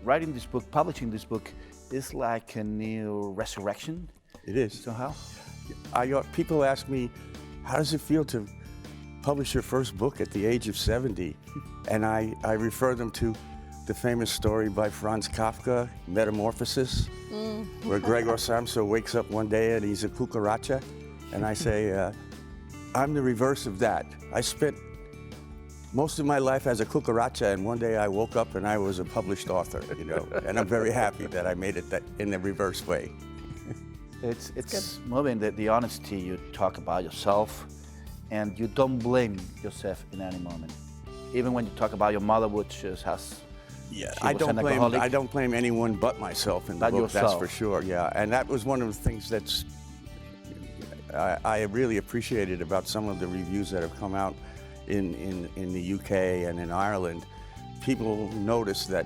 Writing this book, publishing this book, is like a new resurrection. It is. Somehow. People ask me, how does it feel to publish your first book at the age of 70? And I refer them to the famous story by Franz Kafka, Metamorphosis, where Gregor Samsa wakes up one day and he's a cucaracha. And I say, I'm the reverse of that. I spent most of my life as a cucaracha, and one day I woke up and I was a published author, you know. And I'm very happy that I made it in the reverse way. It's moving, the honesty you talk about yourself, and you don't blame yourself in any moment. Even when you talk about your mother, which has... Yeah, I don't blame anyone but myself in the book, that's for sure, yeah. And that was one of the things that's I really appreciated about some of the reviews that have come out in the UK and in Ireland. People noticed that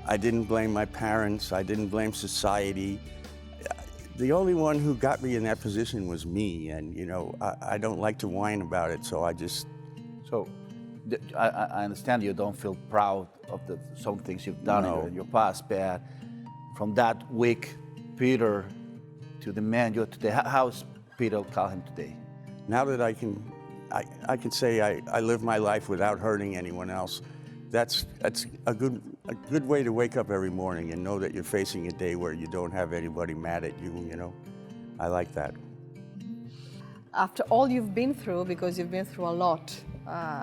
I didn't blame my parents, I didn't blame society. The only one who got me in that position was me, and you know, I don't like to whine about it, so I just... So, I understand you don't feel proud of some things you've done No. in your past, but from that weak Peter to the man you are today, how's Peter Kaldheim today? Now that I can say I live my life without hurting anyone else. That's a good way to wake up every morning and know that you're facing a day where you don't have anybody mad at you. You know, I like that. After all you've been through, because you've been through a lot,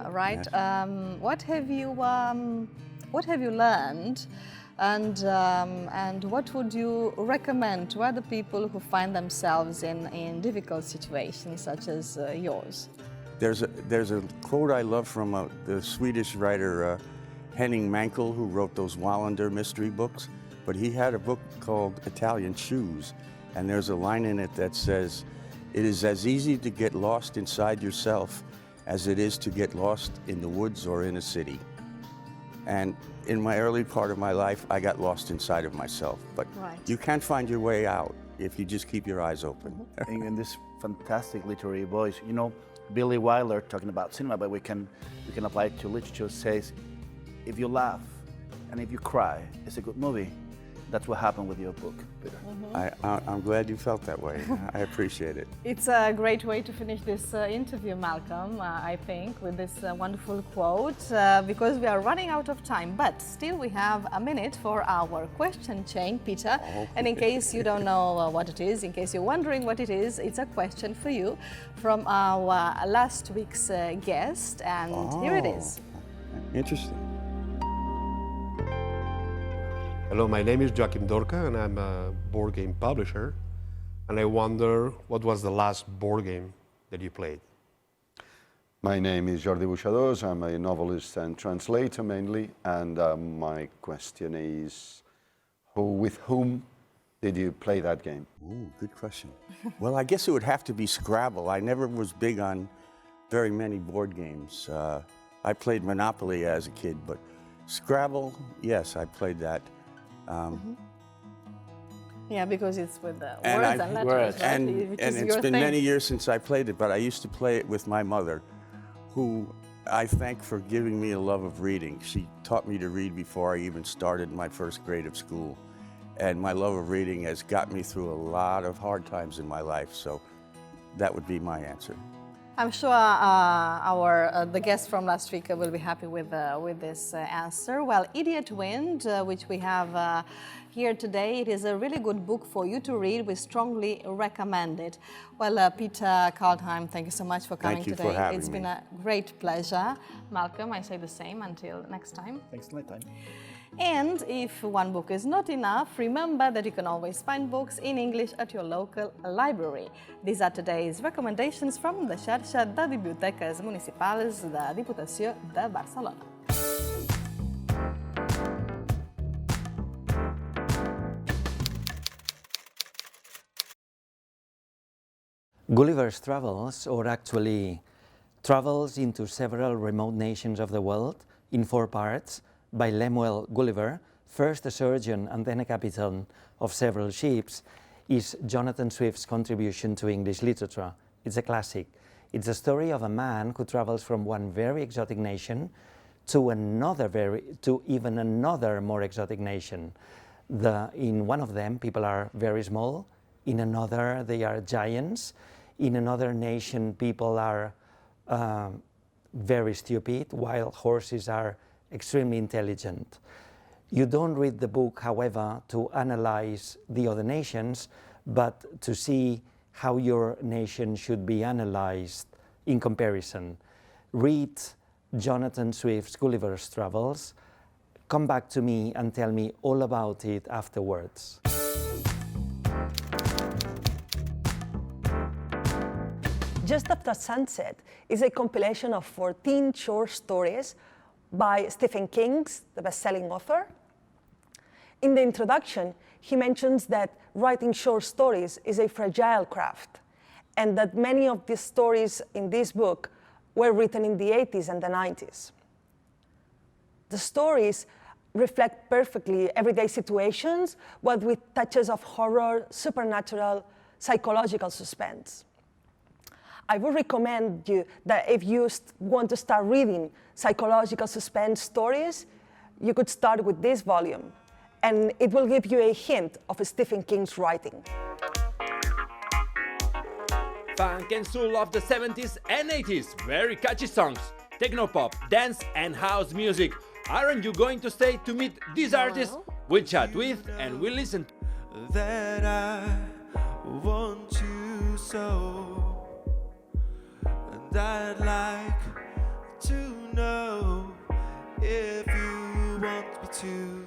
right? Yes. What have you learned, and what would you recommend to other people who find themselves in difficult situations such as yours? There's a quote I love from the Swedish writer Henning Mankell, who wrote those Wallander mystery books, but he had a book called Italian Shoes, and there's a line in it that says, "It is as easy to get lost inside yourself as it is to get lost in the woods or in a city." And in my early part of my life, I got lost inside of myself, but you can find your way out if you just keep your eyes open. In this fantastic literary voice, you know, Billy Wilder talking about cinema, but we can apply it to literature, says, if you laugh and if you cry, it's a good movie. That's what happened with your book, Peter. I'm glad you felt that way. I appreciate it. It's a great way to finish this interview, Malcolm, I think, with this wonderful quote, because we are running out of time, but still we have a minute for our question chain, Peter. Oh. And in case you don't know what it is, in case you're wondering what it is, it's a question for you from our last week's guest, and here it is. Interesting. Hello, my name is Joachim Dorca and I'm a board game publisher. And I wonder, what was the last board game that you played? My name is Jordi Buixadors. I'm a novelist and translator mainly. And my question is, with whom did you play that game? Ooh, good question. Well, I guess it would have to be Scrabble. I never was big on very many board games. I played Monopoly as a kid, but Scrabble, yes, I played that. Yeah, because it's with the And words and letters, right? And it's been many years since I played it, but I used to play it with my mother, who I thank for giving me a love of reading. She taught me to read before I even started my first grade of school. And my love of reading has got me through a lot of hard times in my life, so that would be my answer. I'm sure the guest from last week will be happy with this answer. Well, Idiot Wind, which we have here today, it is a really good book for you to read. We strongly recommend it. Well, Peter Kaldheim, thank you so much for coming today. Thank you for having It's me. been a great pleasure. Malcolm, I say the same. Until next time. Thanks a lot, time. And if one book is not enough, remember that you can always find books in English at your local library. These are today's recommendations from the xarxa de bibliotecas municipals da Diputació de Barcelona. Gulliver's Travels, or actually Travels into Several Remote Nations of the World, in 4 parts, by Lemuel Gulliver, first a surgeon and then a captain of several ships, is Jonathan Swift's contribution to English literature. It's a classic. It's a story of a man who travels from one very exotic nation to even another more exotic nation. In one of them, people are very small. In another, they are giants. In another nation, people are very stupid, while horses are extremely intelligent. You don't read the book, however, to analyze the other nations, but to see how your nation should be analyzed in comparison. Read Jonathan Swift's Gulliver's Travels. Come back to me and tell me all about it afterwards. Just After Sunset is a compilation of 14 short stories by Stephen King, the best-selling author. In the introduction, he mentions that writing short stories is a fragile craft, and that many of these stories in this book were written in the 80s and the 90s. The stories reflect perfectly everyday situations, but with touches of horror, supernatural, psychological suspense. I would recommend you that if you want to start reading psychological suspense stories, you could start with this volume, and it will give you a hint of Stephen King's writing. Funk and soul of the 70s and 80s, very catchy songs, techno-pop, dance and house music. Aren't you going to stay to meet these artists? We'll chat with and we'll listen. That I want you so, and I'd like to know if you want me to.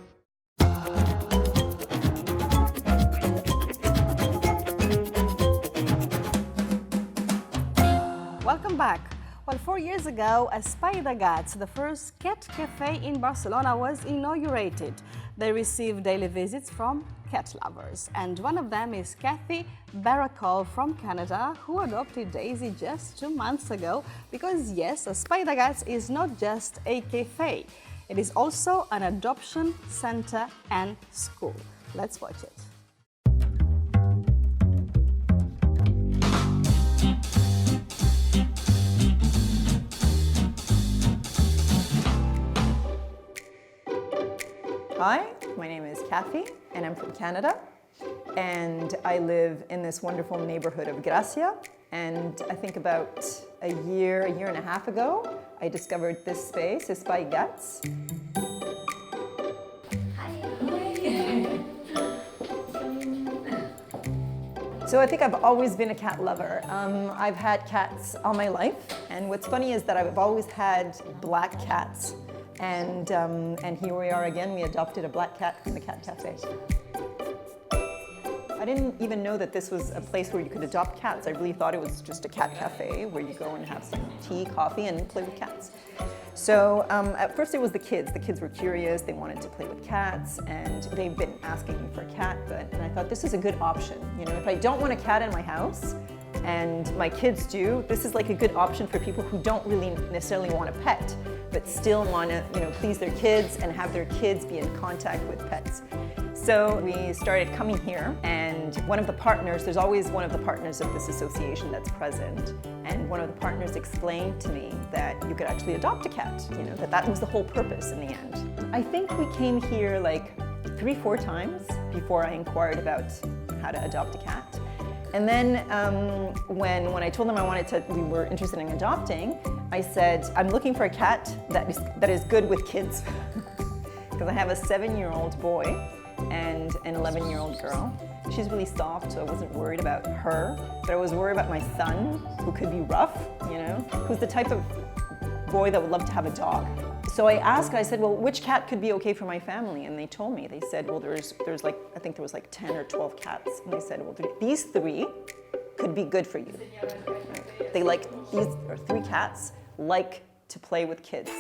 Welcome back. Well, 4 years ago, Espai de Gats, the first cat cafe in Barcelona, was inaugurated. They receive daily visits from cat lovers, and one of them is Kathy Barakol from Canada, who adopted Daisy just 2 months ago, because yes, Espai de Gats is not just a cafe, it is also an adoption center and school. Let's watch it. Hi, my name is Kathy, and I'm from Canada, and I live in this wonderful neighborhood of Gracia, and I think about a year and a half ago, I discovered this space, Espai Gats. So I think I've always been a cat lover. I've had cats all my life, and what's funny is that I've always had black cats. And here we are again, we adopted a black cat from the cat cafe. I didn't even know that this was a place where you could adopt cats. I really thought it was just a cat cafe where you go and have some tea, coffee, and play with cats. So at first it was the kids. The kids were curious, they wanted to play with cats, and they've been asking me for a cat, and I thought this is a good option. You know, if I don't want a cat in my house, and my kids do, this is like a good option for people who don't really necessarily want a pet, but still want to, you know, please their kids and have their kids be in contact with pets. So we started coming here, and one of the partners, there's always one of the partners of this association that's present, and one of the partners explained to me that you could actually adopt a cat, you know, that was the whole purpose in the end. I think we came here like 3-4 times before I inquired about how to adopt a cat. And then when I told them we were interested in adopting, I said, I'm looking for a cat that is good with kids. Because I have a 7-year-old boy and an 11-year-old girl. She's really soft, so I wasn't worried about her, but I was worried about my son, who could be rough, you know, who's the type of boy that would love to have a dog. So I said, well, which cat could be okay for my family? And they told me, they said, well, there's like, I think there was like 10 or 12 cats. And they said, well, these 3 could be good for you. They like, these are 3 cats like to play with kids.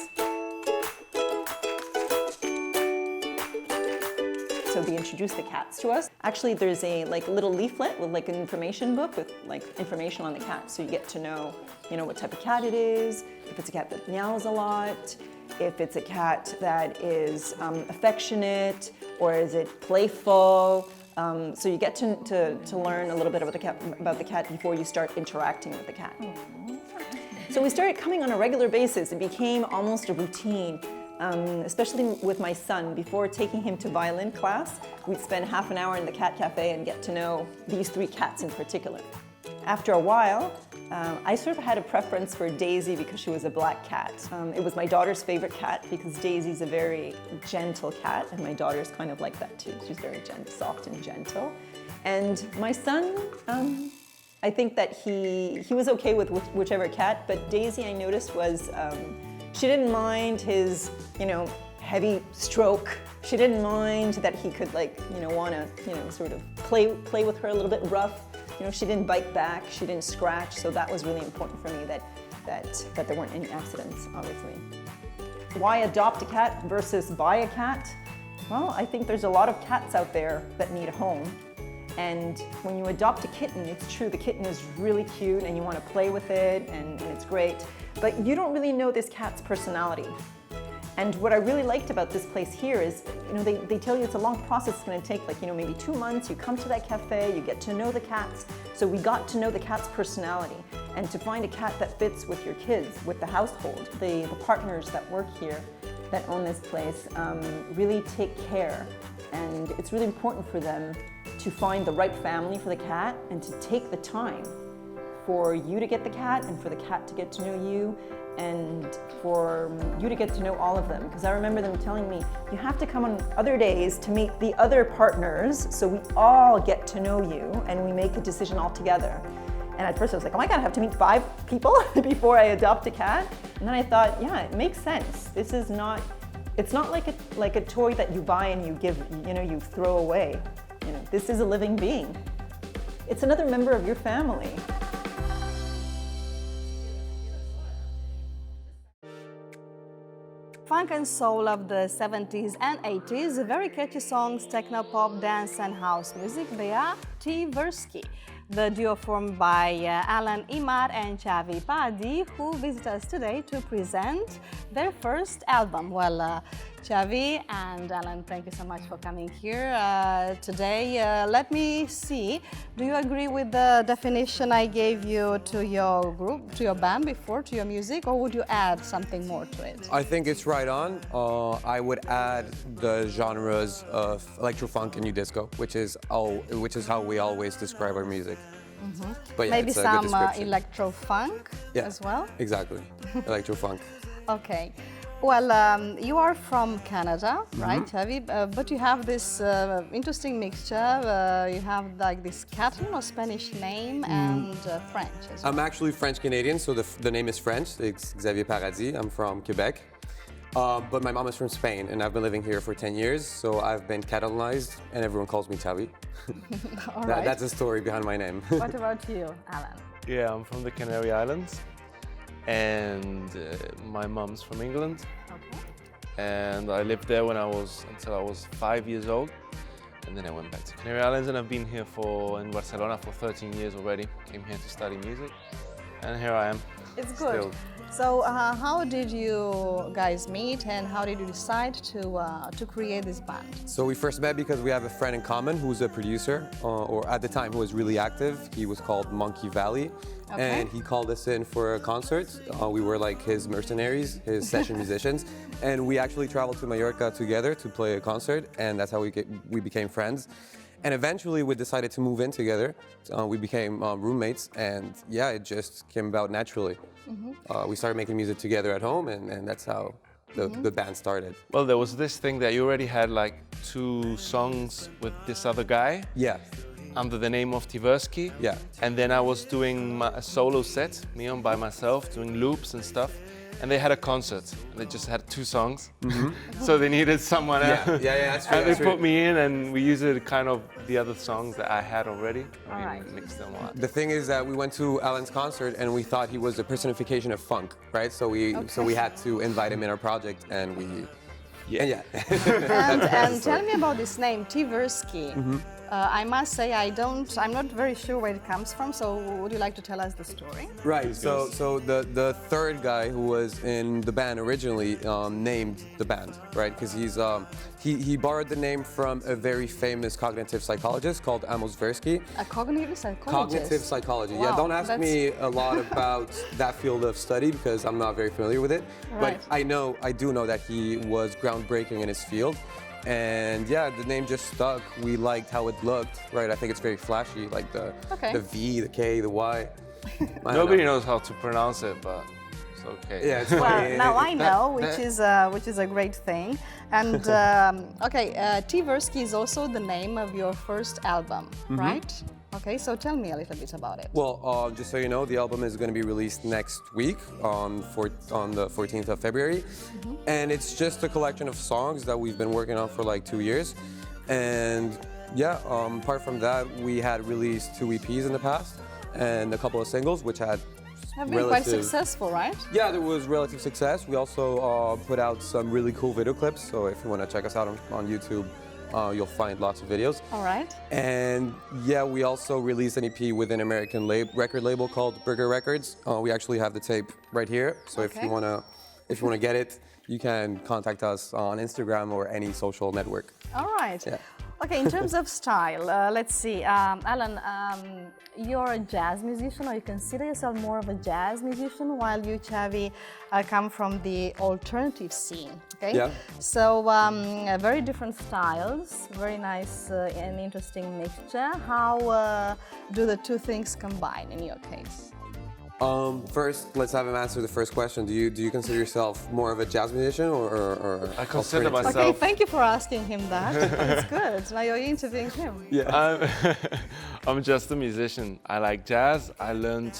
So they introduced the cats to us. Actually, there's a like little leaflet with like an information book with like information on the cat. So you get to know, you know, what type of cat it is, if it's a cat that meows a lot, if it's a cat that is affectionate, or is it playful. So you get to learn a little bit about the cat before you start interacting with the cat. So we started coming on a regular basis. It became almost a routine. Especially with my son, before taking him to violin class, we'd spend half an hour in the cat cafe and get to know these 3 cats in particular. After a while, I sort of had a preference for Daisy because she was a black cat. It was my daughter's favorite cat because Daisy's a very gentle cat, and my daughter's kind of like that too. She's very soft and gentle. And my son, I think that he was okay with whichever cat, but Daisy, I noticed, was she didn't mind his, you know, heavy stroke. She didn't mind that he could, like, you know, want to, you know, sort of play with her a little bit rough. You know, she didn't bite back, she didn't scratch, so that was really important for me that there weren't any accidents, obviously. Why adopt a cat versus buy a cat? Well, I think there's a lot of cats out there that need a home. And when you adopt a kitten, it's true, the kitten is really cute and you want to play with it and it's great, but you don't really know this cat's personality. And what I really liked about this place here is, they tell you it's a long process. It's going to take maybe 2 months. You come to that cafe, you get to know the cats. So we got to know the cat's personality. And to find a cat that fits with your kids, with the household, the partners that work here, that own this place, really take care. And it's really important for them to find the right family for the cat and to take the time for you to get the cat and for the cat to get to know you and for you to get to know all of them. Because I remember them telling me, you have to come on other days to meet the other partners so we all get to know you and we make a decision all together. And at first I was like, oh my God, I have to meet 5 people before I adopt a cat? And then I thought, yeah, it makes sense. This is not, it's not like a toy that you buy and you give, you throw away. This is a living being. It's another member of your family. Funk and soul of the 70s and 80s, very catchy songs, techno, pop, dance and house music. They are Tversky, the duo formed by Alan Imar and Xavi Padi, who visit us today to present their first album. Well, Xavi and Alan, thank you so much for coming here today. Let me see, do you agree with the definition I gave you to your group, to your band before, to your music, or would you add something more to it? I think it's right on. I would add the genres of electro-funk and new disco, which is how we always describe our music. Mm-hmm. But yeah, maybe it's a good some description. electro-funk as well? Exactly, electro-funk. Okay. Well, you are from Canada, right, Xavi? But you have this interesting mixture. You have like this Catalan or Spanish name and French as well. I'm actually French-Canadian, so the name is French. It's Xavier Paradis. I'm from Quebec. But my mom is from Spain, and I've been living here for 10 years, so I've been Catalanized, and everyone calls me Xavi. All right. That's the story behind my name. What about you, Alan? Yeah, I'm from the Canary Islands, and my mom's from England. Okay. And I lived there until I was 5 years old, and then I went back to Canary Islands, and I've been here in Barcelona for 13 years already. Came here to study music, and here I am. It's good. Still. So how did you guys meet and how did you decide to create this band? So we first met because we have a friend in common who's a producer, or at the time who was really active. He was called Monkey Valley, and he called us in for a concert. We were like his mercenaries, his session musicians, and we actually traveled to Mallorca together to play a concert, and that's how we became friends. And eventually we decided to move in together. We became roommates, and yeah, it just came about naturally. We started making music together at home, and that's how the band started. Well, there was this thing that you already had like 2 songs with this other guy. Yeah. Under the name of Tversky. Yeah. And then I was doing a solo set, me on by myself, doing loops and stuff. And they had a concert, and they just had 2 songs. So they needed someone else. Yeah, that's true. And they put me in, and we used kind of the other songs that I had already. All right. Mixed them up. The thing is that we went to Alan's concert and we thought he was a personification of funk, right? So we had to invite him in our project, and And tell me about this name, Tversky. I must say I'm not very sure where it comes from, so would you like to tell us the story? Right, so the third guy who was in the band originally named the band, right? Because he borrowed the name from a very famous cognitive psychologist called Amos Tversky. A cognitive psychologist? Cognitive psychology. Wow, Yeah, don't ask me a lot about that field of study because I'm not very familiar with it. Right. But I do know that he was groundbreaking in his field. And yeah, the name just stuck. We liked how it looked, right? I think it's very flashy, like the V, the K, the Y. Nobody knows how to pronounce it, but it's okay. Yeah, it's well, funny. now I know, which is a great thing. And Tversky is also the name of your first album, right? Okay, so tell me a little bit about it. Well, just so you know, the album is going to be released next week on the 14th of February. And it's just a collection of songs that we've been working on for like 2 years. And yeah, apart from that, we had released 2 EPs in the past and a couple of singles, which had have been quite successful, right? Yeah, there was relative success. We also put out some really cool video clips. So if you want to check us out on YouTube, you'll find lots of videos. All right. And yeah, we also released an EP with an American record label called Burger Records. We actually have the tape right here. So if you want to if you want to get it, you can contact us on Instagram or any social network. All right. Yeah. Okay, in terms of style, let's see. Alan, you're a jazz musician, or you consider yourself more of a jazz musician, while you, Xavi, come from the alternative scene, okay? Yeah. So, very different styles, very nice and interesting mixture. How do the two things combine in your case? First, let's have him answer the first question. Do you consider yourself more of a jazz musician or I consider alternative? myself. Okay, thank you for asking him that. It's good. Now you're interviewing him. Yeah. I'm just a musician. I like jazz. I learned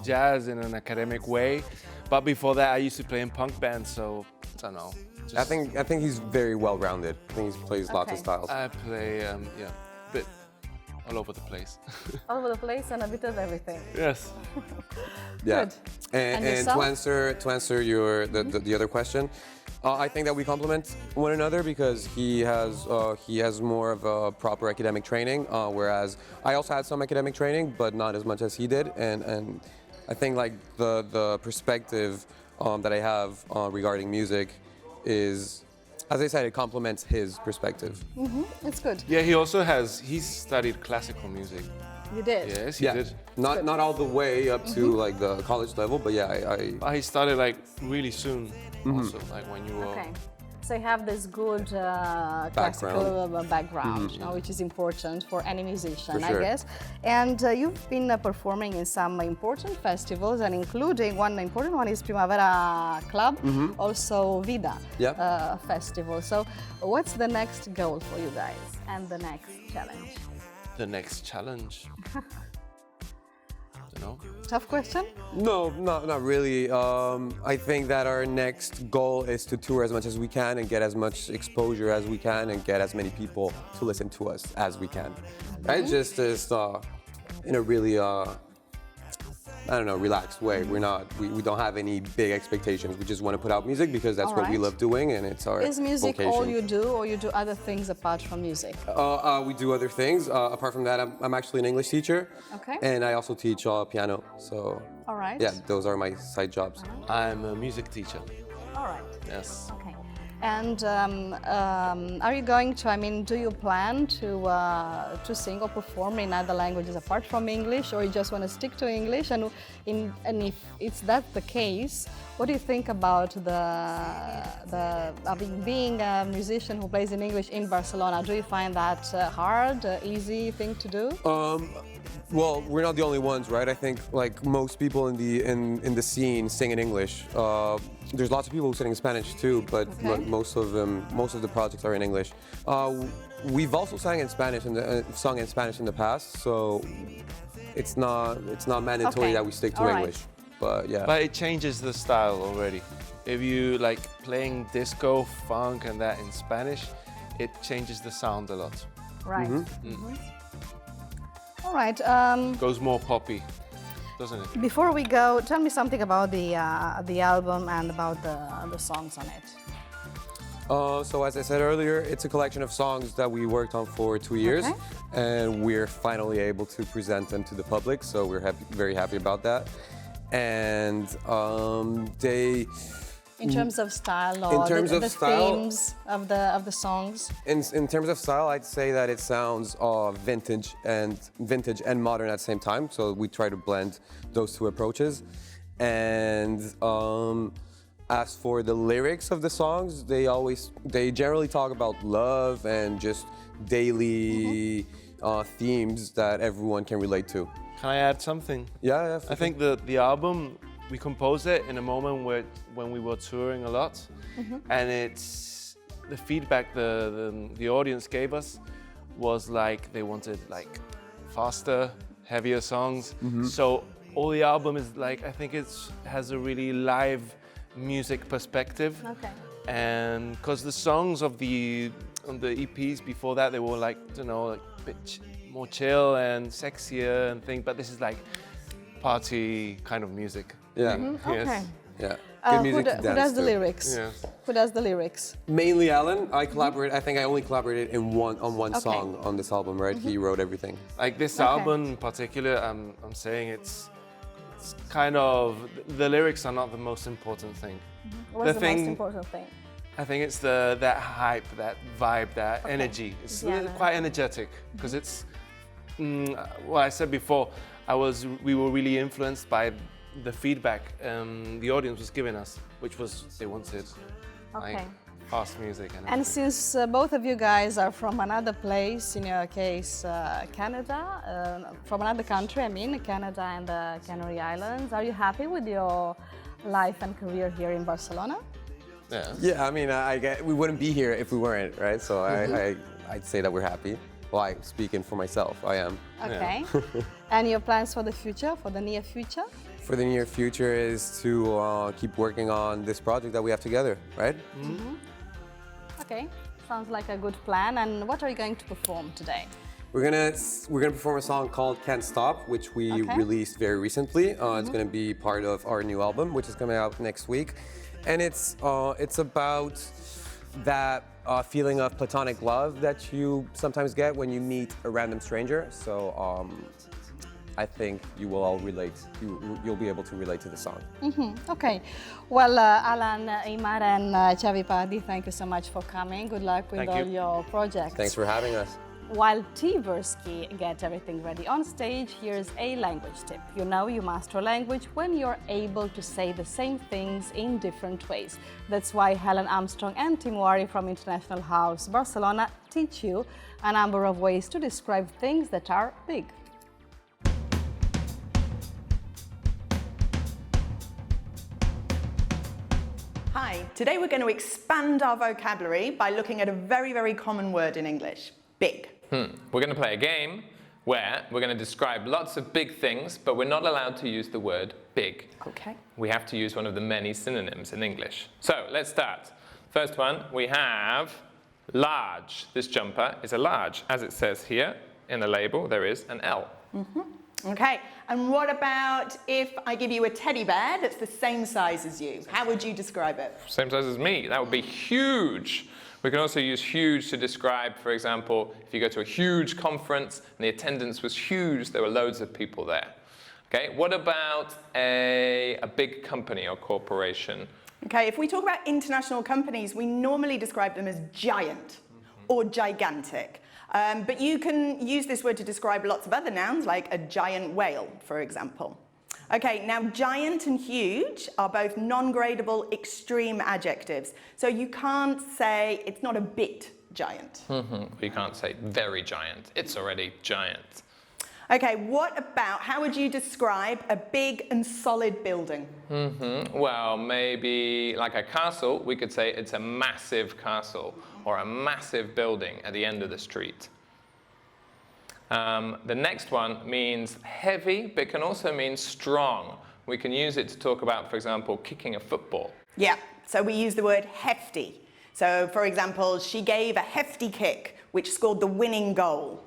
jazz in an academic way, but before that I used to play in punk bands, so I don't know. I think he's very well-rounded. I think he plays lots of styles. I play, a bit all over the place. All over the place and a bit of everything. Yes. Yeah. Good. And to answer your the other question, I think that we complement one another because he has more of a proper academic training, whereas I also had some academic training, but not as much as he did. And I think like the perspective that I have regarding music is, as I said, it complements his perspective. It's good. Yeah, he's studied classical music. You did? Yes, he did. Not all the way up to like the college level, but yeah, He started like really soon, also, like when you were. Okay. So you have this good classical background, which is important for any musician, For sure. I guess. And you've been performing in some important festivals, and including one important one is Primavera Club, also Vida festival. So what's the next goal for you guys and the next challenge? The next challenge. Don't know. Tough question? No, not really. I think that our next goal is to tour as much as we can and get as much exposure as we can and get as many people to listen to us as we can. Right? Just in a really relaxed way. We don't have any big expectations. We just want to put out music because that's what we love doing and it's our Is music vocation. all you do, or you do other things apart from music? We do other things. Apart from that, I'm actually an English teacher. Okay. And I also teach piano. So All right. yeah, those are my side jobs. I'm a music teacher. All right. Yes. Okay. And are you going to, do you plan to sing or perform in other languages apart from English, or you just want to stick to English? And if it's that the case, what do you think about being a musician who plays in English in Barcelona? Do you find that hard, easy thing to do? Well, we're not the only ones, right? I think like most people in the scene sing in English. There's lots of people who sing in Spanish too, but most of the projects are in English. We've also sung in Spanish in the past, so it's not mandatory that we stick to English. But yeah. But it changes the style already. If you like playing disco, funk, and that in Spanish, it changes the sound a lot. Right. All right. Goes more poppy, doesn't it? Before we go, tell me something about the album and about the songs on it. So as I said earlier, it's a collection of songs that we worked on for 2 years, and we're finally able to present them to the public. So we're very happy about that. And in terms of style, or the themes of the songs. In terms of style, I'd say that it sounds vintage and modern at the same time. So we try to blend those two approaches. And as for the lyrics of the songs, they generally talk about love and just daily themes that everyone can relate to. Can I add something? Yeah. I think the album, we composed it in a moment when we were touring a lot, and it's the feedback the audience gave us was like they wanted like faster, heavier songs. So all the album is like, I think has a really live music perspective. Okay. And because the songs on the EPs before that, they were like, like a bit more chill and sexier and things, but this is like party kind of music. Yeah. Yes. Okay. Yeah. Good music to dance who does the to. lyrics? Yes. Who does the lyrics? Mainly Alan. I think I only collaborated on one song on this album, right? He wrote everything. Like this album in particular, I'm saying it's kind of, the lyrics are not the most important thing. What's the most important thing? I think it's that hype, that vibe, that energy. It's quite energetic because it's, well, I said before, we were really influenced by the feedback the audience was giving us, which was they wanted like fast music. And since both of you guys are from another place, in your case Canada, from another country, I mean Canada and the Canary Islands, are you happy with your life and career here in Barcelona? Yeah, I mean, we wouldn't be here if we weren't, right? So I'd say that we're happy. Well, I'm speaking for myself, I am. Okay. And your plans for the future, for the near future? For the near future is to keep working on this project that we have together, right? Okay, sounds like a good plan. And what are you going to perform today? We're gonna perform a song called "Can't Stop," which we released very recently. It's gonna be part of our new album, which is coming out next week, and it's about that feeling of platonic love that you sometimes get when you meet a random stranger. So I think you will all relate. You'll be able to relate to the song. Okay. Well, Alan, Imar, and Xavi Padi, thank you so much for coming. Good luck with all your projects. Thanks for having us. While Tversky gets everything ready on stage, here's a language tip. You know you master a language when you're able to say the same things in different ways. That's why Helen Armstrong and Tim Wari from International House Barcelona teach you a number of ways to describe things that are big. Hi, today we're going to expand our vocabulary by looking at a very, very common word in English, big. We're going to play a game where we're going to describe lots of big things, but we're not allowed to use the word big. Okay. We have to use one of the many synonyms in English. So let's start. First one, we have large. This jumper is a large. As it says here in the label, there is an L. Okay, and what about if I give you a teddy bear that's the same size as you? How would you describe it? Same size as me. That would be huge. We can also use huge to describe, for example, if you go to a huge conference and the attendance was huge, there were loads of people there. Okay, what about a big company or corporation? Okay, if we talk about international companies, we normally describe them as giant or gigantic. But you can use this word to describe lots of other nouns, like a giant whale, for example. Okay, now giant and huge are both non-gradable extreme adjectives. So you can't say it's not a bit giant. You can't say very giant. It's already giant. Okay, what about, how would you describe a big and solid building? Well, maybe like a castle, we could say it's a massive castle or a massive building at the end of the street. The next one means heavy, but it can also mean strong. We can use it to talk about, for example, kicking a football. Yeah, so we use the word hefty. So, for example, she gave a hefty kick, which scored the winning goal.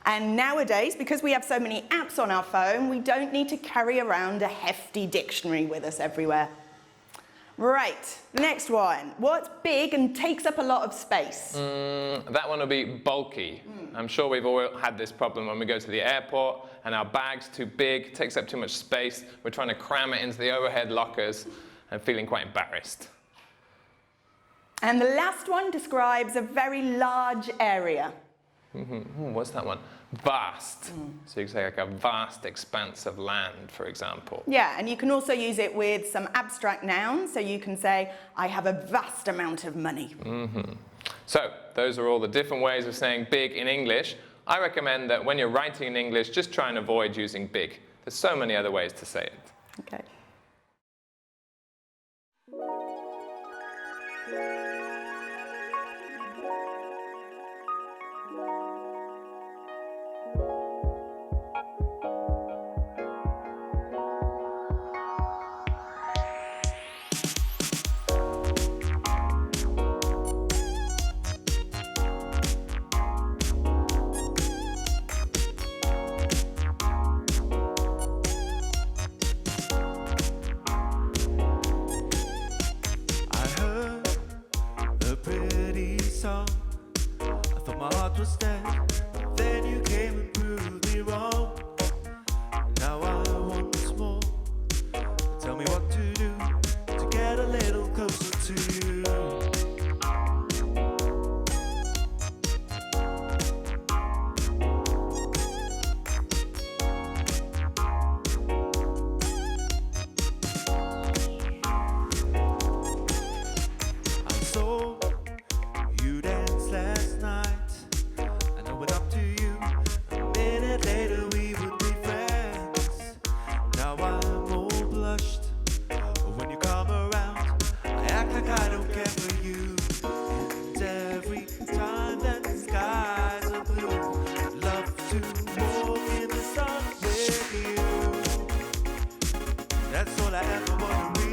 And nowadays, because we have so many apps on our phone, we don't need to carry around a hefty dictionary with us everywhere. Right, next one. What's big and takes up a lot of space? That one will be bulky. I'm sure we've all had this problem when we go to the airport and our bag's too big, takes up too much space. We're trying to cram it into the overhead lockers and feeling quite embarrassed. And the last one describes a very large area. What's that one? Vast. So you can say like a vast expanse of land, for example. Yeah, and you can also use it with some abstract nouns. So you can say, I have a vast amount of money. So those are all the different ways of saying big in English. I recommend that when you're writing in English, just try and avoid using big. There's so many other ways to say it. Okay. Then you came and proved me wrong. Now I want more. That's all I ever want to be.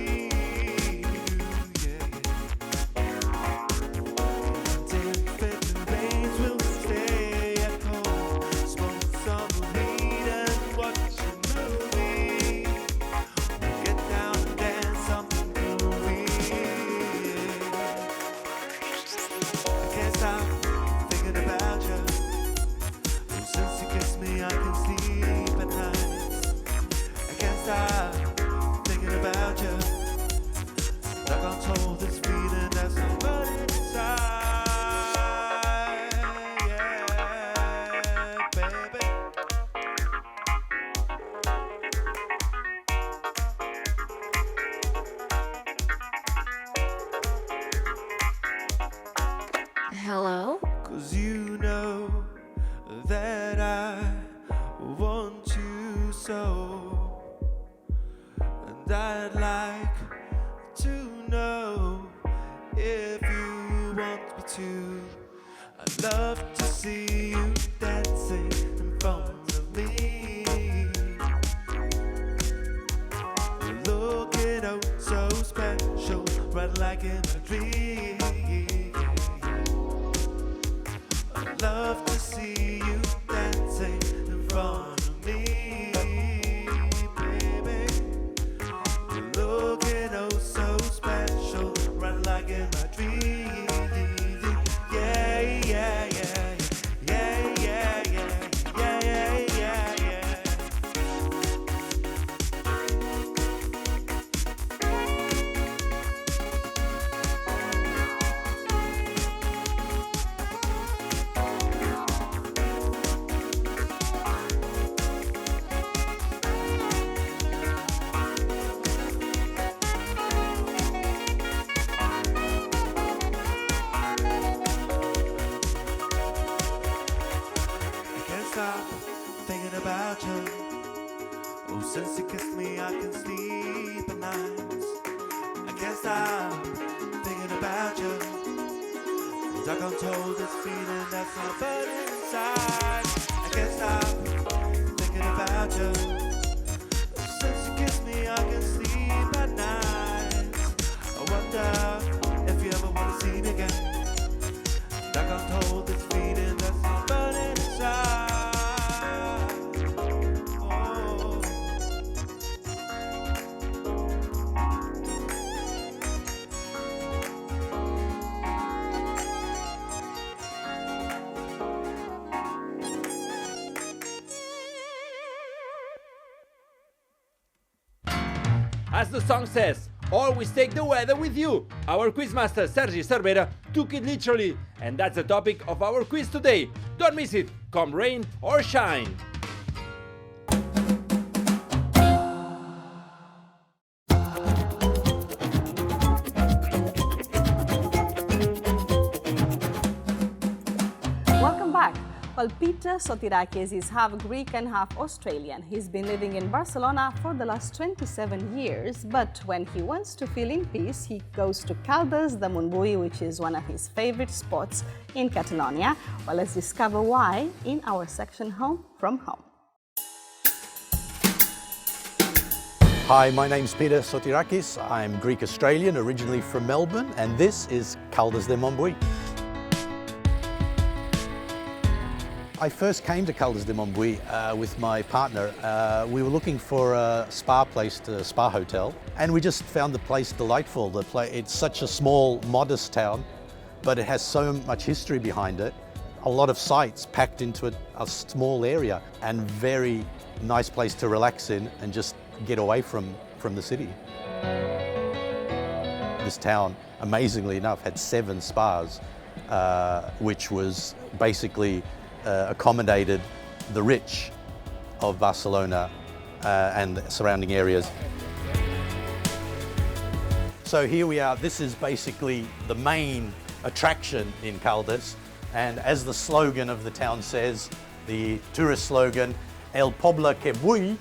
Hello? 'Cause you know that I want you so, and I'd like to know if you want me to. I'd love to see you dancing in front of me. You're looking oh so special, right like in a dream. I'd love to see you dancing in front of me, baby. You're looking oh so special, right like in my dream. Yeah, yeah, yeah, yeah, yeah, yeah, yeah, yeah, yeah. Stop thinking about you. Oh, since you kissed me, I can sleep at night. I can't stop thinking about you. And I can't hold this feeling that's not burning inside. I can't stop thinking about you. Oh, since you kissed me, I can sleep at night. I wonder if you ever want to see me again. And I can't hold this feeling that's not burning inside. As the song says, always take the weather with you. Our quizmaster Sergi Cervera took it literally, and that's the topic of our quiz today. Don't miss it, come rain or shine. Welcome back. Well, Peter Sotirakis is half Greek and half Australian. He's been living in Barcelona for the last 27 years, but when he wants to feel in peace, he goes to Caldes de Montbui, which is one of his favorite spots in Catalonia. Well, let's discover why in our section Home from Home. Hi, my name's Peter Sotirakis. I'm Greek-Australian, originally from Melbourne, and this is Caldes de Montbui. I first came to Caldes de Montbui with my partner. We were looking for a spa place, a spa hotel, and we just found the place delightful. It's such a small, modest town, but it has so much history behind it. A lot of sites packed into a small area, and very nice place to relax in and just get away from the city. This town, amazingly enough, had 7 spas, which was basically accommodated the rich of Barcelona and the surrounding areas. So here we are. This is basically the main attraction in Caldes, and as the slogan of the town says, the tourist slogan, El Poble que Bull,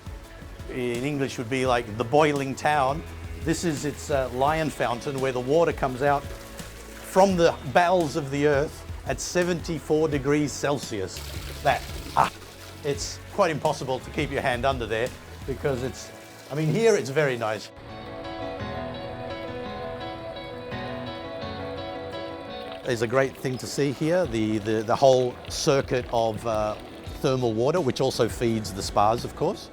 in English would be like the boiling town. This is its lion fountain where the water comes out from the bowels of the earth at 74 degrees Celsius. It's quite impossible to keep your hand under there because it's I mean, here it's very nice. There's a great thing to see here, the whole circuit of thermal water, which also feeds the spas, of course.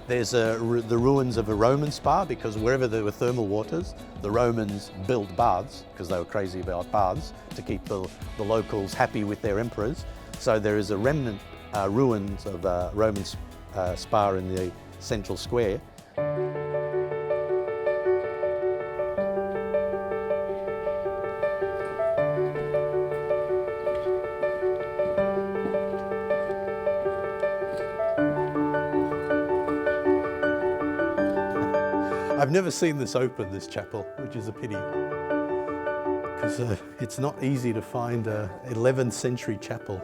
There's the ruins of a Roman spa, because wherever there were thermal waters, the Romans built baths, because they were crazy about baths, to keep the locals happy with their emperors. So there is a remnant ruins of a Roman spa in the central square. I've never seen this open, this chapel, which is a pity, because it's not easy to find an 11th century chapel.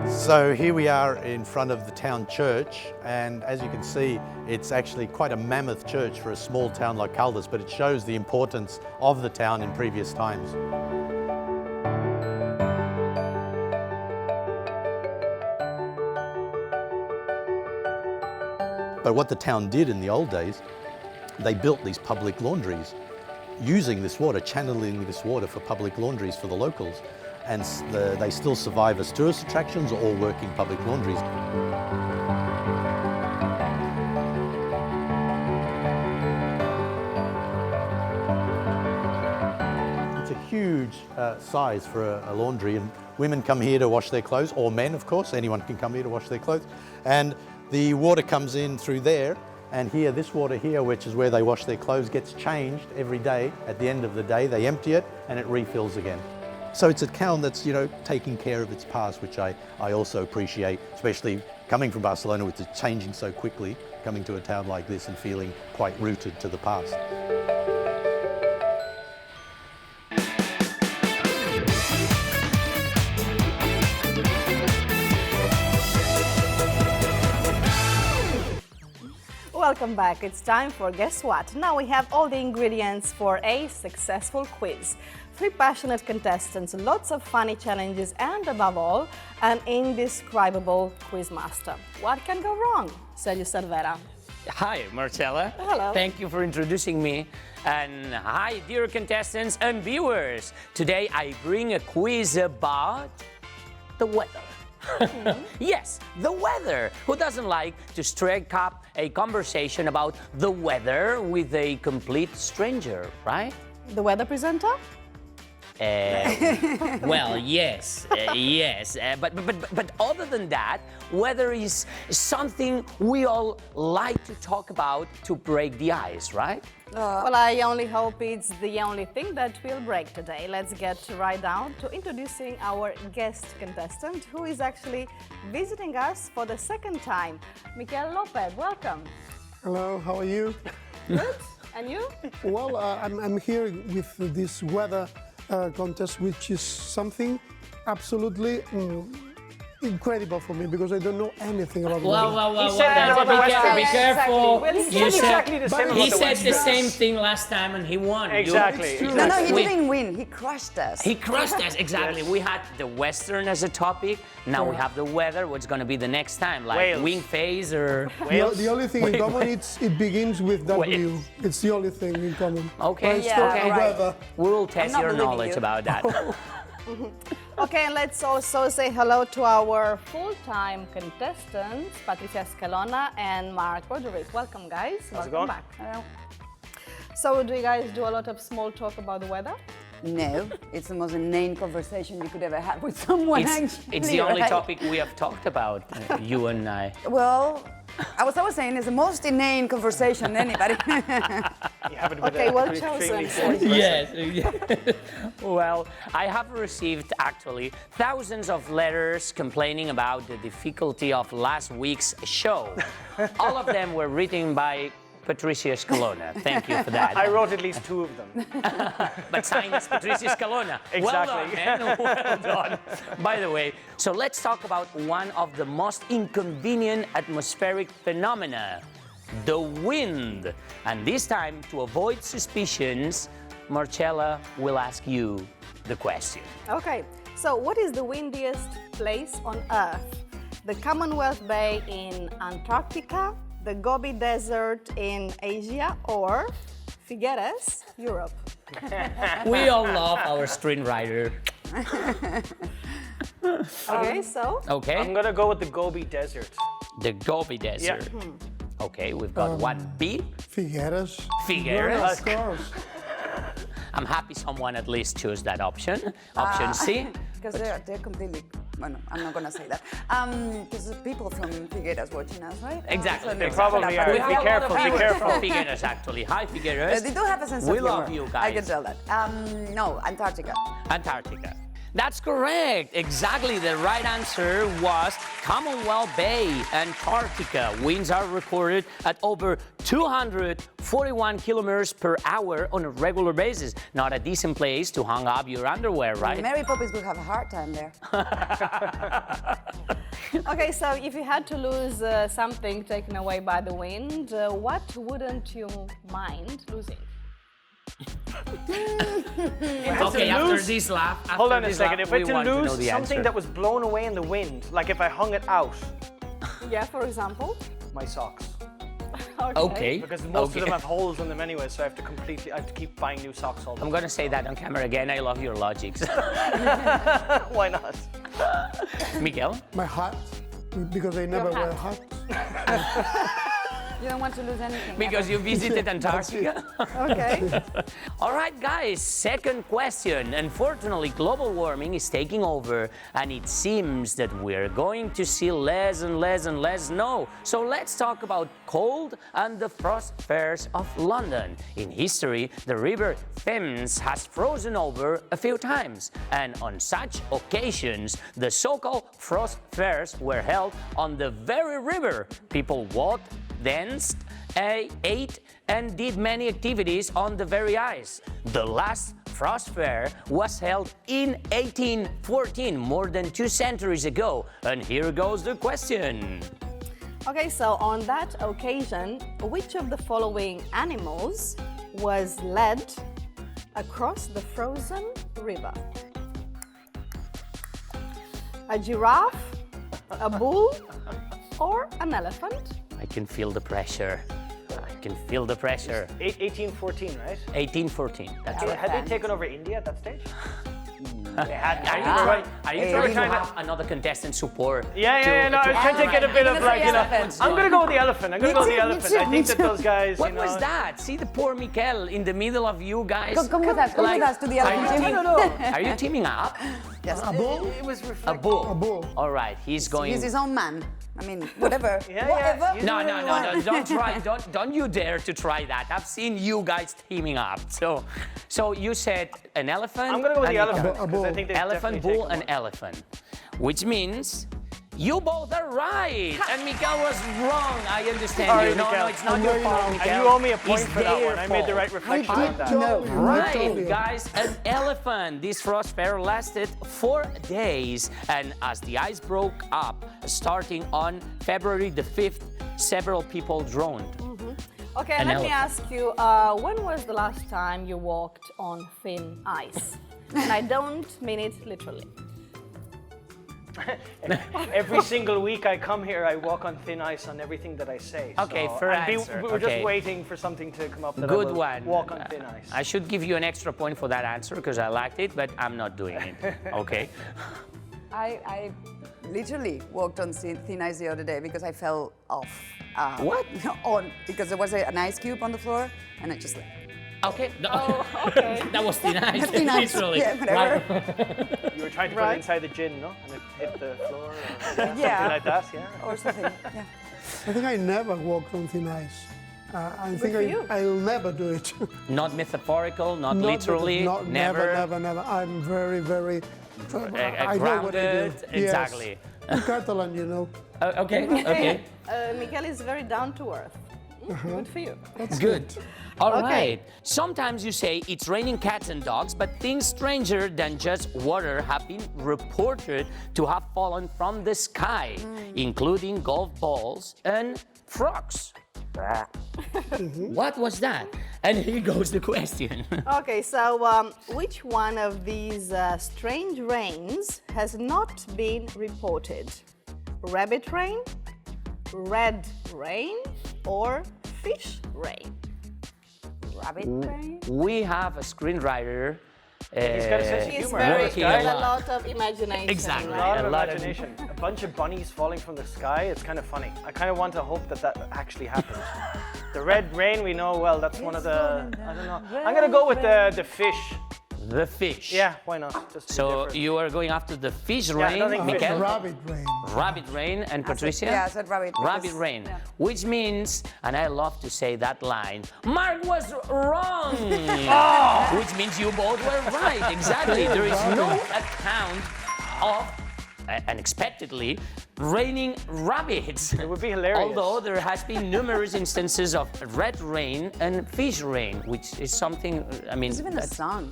So here we are in front of the town church, and as you can see, it's actually quite a mammoth church for a small town like Caldas, but it shows the importance of the town in previous times. But what the town did in the old days, they built these public laundries using this water, channeling this water for public laundries for the locals. And they still survive as tourist attractions or working public laundries. It's a huge size for a laundry, and women come here to wash their clothes, or men, of course. Anyone can come here to wash their clothes. And the water comes in through there, and here, this water here, which is where they wash their clothes, gets changed every day. At the end of the day, they empty it and it refills again. So it's a town that's, you know, taking care of its past, which I also appreciate, especially coming from Barcelona, with it changing so quickly, coming to a town like this and feeling quite rooted to the past. Welcome back. It's time for Guess What? Now we have all the ingredients for a successful quiz. 3 passionate contestants, lots of funny challenges, and above all, an indescribable quiz master. What can go wrong? Sergio Cervera. Hi, Marcela. Hello. Thank you for introducing me. And hi, dear contestants and viewers. Today I bring a quiz about the weather. Yes, the weather. Who doesn't like to strike up a conversation about the weather with a complete stranger, right? The weather presenter? Well, yes, but other than that, weather is something we all like to talk about to break the ice, right? Well, I only hope it's the only thing that will break today. Let's get right down to introducing our guest contestant, who is actually visiting us for the second time. Miquel Lopez, welcome. Hello, how are you? Good. And you? Well, I'm here with this weather contest, which is something absolutely incredible for me, because I don't know anything about weather. Be careful. He said the same thing last time and he won. Exactly. No, he didn't win. He crushed us. He crushed us, exactly. We had the Western as a topic. Now we have the weather. What's going to be the next time? Like wing phase or... The only thing in common, it begins with W. It's the only thing in common. Okay, weather. We'll test your knowledge about that. Okay, and let's also say hello to our full-time contestants, Patricia Escalona and Mark Roderick. Welcome, guys. Welcome back. Hello. So, do you guys do a lot of small talk about the weather? No, it's the most inane conversation you could ever have with someone. It's the only topic we have talked about, you and I. Well, I was always saying it's the most inane conversation anybody. Okay, well chosen. Yes. Well, I have received actually thousands of letters complaining about the difficulty of last week's show. All of them were written by Patricia Scalona. Thank you for that. I wrote at least 2 of them. But signed is Patricia Scalona. Exactly. Well done, man. Well done. By the way, so let's talk about one of the most inconvenient atmospheric phenomena, the wind. And this time, to avoid suspicions, Marcela will ask you the question. Okay, so what is the windiest place on Earth? The Commonwealth Bay in Antarctica, the Gobi Desert in Asia, or Figueres, Europe? We all love our screenwriter. Okay, so? Okay. I'm gonna go with the Gobi Desert. The Gobi Desert. Yeah. Okay, we've got one B. Figueres. Figueres. Of course. I'm happy someone at least chose that option. Option C. Because they're completely. Well, no, I'm not gonna say that. Because people from Figueres watching us, right? Exactly. They probably are. We have Be a lot careful, of be viewers careful. from Figueres, actually. Hi, Figueres. They do have a sense of We humor. love you guys. I can tell that. No, Antarctica. Antarctica. That's correct. Exactly. The right answer was Commonwealth Bay, Antarctica. Winds are recorded at over 241 kilometers per hour on a regular basis. Not a decent place to hang up your underwear, right? Mary Poppins would have a hard time there. Okay, so if you had to lose something taken away by the wind, what wouldn't you mind losing? Okay, after this laugh, Hold on a second. If it's to lose something answer. that was blown away in the wind, like if I hung it out, Yeah, for example? my socks. Okay. Because most Okay. of them have holes in them anyway, so I have to keep buying new socks all the I'm gonna say that on camera again. I love your logics. time. Why not? Miguel? My hat, because I never wear hat. hats. You don't want to lose anything. Because you visited Antarctica? Okay. All right, guys, second question. Unfortunately, global warming is taking over, and it seems that we're going to see less and less and less snow. So let's talk about cold and the frost fairs of London. In history, the river Thames has frozen over a few times, and on such occasions, the so-called frost fairs were held on the very river. People walked, danced, ate, and did many activities on the very ice. The last frost fair was held in 1814, more than 2 centuries ago. And here goes the question. Okay, so on that occasion, which of the following animals was led across the frozen river? A giraffe, a bull, or an elephant? I can feel the pressure. I can feel the pressure. 1814, right? 1814, that's right. Had they taken over India at that stage? They had. Are you trying to have another contestant support? Yeah. No, I was trying to get a bit of like, I'm gonna go with the elephant. I'm gonna go with the elephant. I think that those guys. What was that? See the poor Mikel in the middle of you guys. Come with us. Come with us to the elephant. No. Are you teaming up? Yes. A bull? It was A bull. A bull. All right, he's going. He's his own man. I mean, whatever. Yeah. Whatever. No, don't try. Don't you dare to try that. I've seen you guys teaming up. So you said an elephant. I'm gonna go with the and elephant. A bull. because I think they've Elephant, definitely bull, taken and elephant, which means you both are right. And Miguel was wrong. I understand Sorry, you. No, Miguel. it's not your fault, Miguel. And you owe me a point It's for that their one. I made the right fault. reflection on that. No. Right, guys, an elephant. This frost fair lasted 4 days, and as the ice broke up, starting on February the 5th, several people drowned. Okay, An let me elephant. ask you, when was the last time you walked on thin ice? And I don't mean it literally. Every single week I come here, I walk on thin ice on everything that I say. Okay, so, fair and answer. We're Okay. just waiting for something to come up that Good I will one. walk on thin ice. I should give you an extra point for that answer because I liked it, but I'm not doing it. Okay. I literally walked on thin ice the other day because I fell off. What? Because there was an ice cube on the floor, and I just like. Okay. No. Oh, okay. That was thin ice. Thin ice, Literally. yeah, whatever. You were trying to put it inside the gin, no? And it hit the floor or something like that, yeah? Or something, yeah. I think I never walked on thin ice. I think for you. I'll never do it. Not metaphorical, not literally, never. I'm very, very. I know what I do. grounded. Exactly. Yes. Catalan, you know. Okay. Miguel is very down to earth. Good for you. That's Good. All right. Okay. Sometimes you say it's raining cats and dogs, but things stranger than just water have been reported to have fallen from the sky, including golf balls and frogs. What was that? And here goes the question. Okay, so which one of these strange rains has not been reported? Rabbit rain, red rain, or fish rain? Rabbit rain? We have a screenwriter. He's got a sense of He's humor. very Working good. a A lot. lot of imagination. Exactly. A Right? lot of A lot of- imagination. A bunch of bunnies falling from the sky. It's kind of funny. I kind of want to hope that that actually happens. The red rain, we know well. That's one of the. I don't know. I'm gonna go with the fish. The fish. Yeah, why not? Just to be So different. you are going after the fish Yeah, I rain, don't think fish. Mikel? Rabbit rain. Rabbit rain and Patricia? Yeah, I said rabbit. Rabbit because- rain, which means, and I love to say that line, Mark was wrong! Which means you both were right, exactly. There is no account of, unexpectedly, raining rabbits. It would be hilarious. Although there has been numerous instances of red rain and fish rain, which is something, I mean... It's even a that's- song,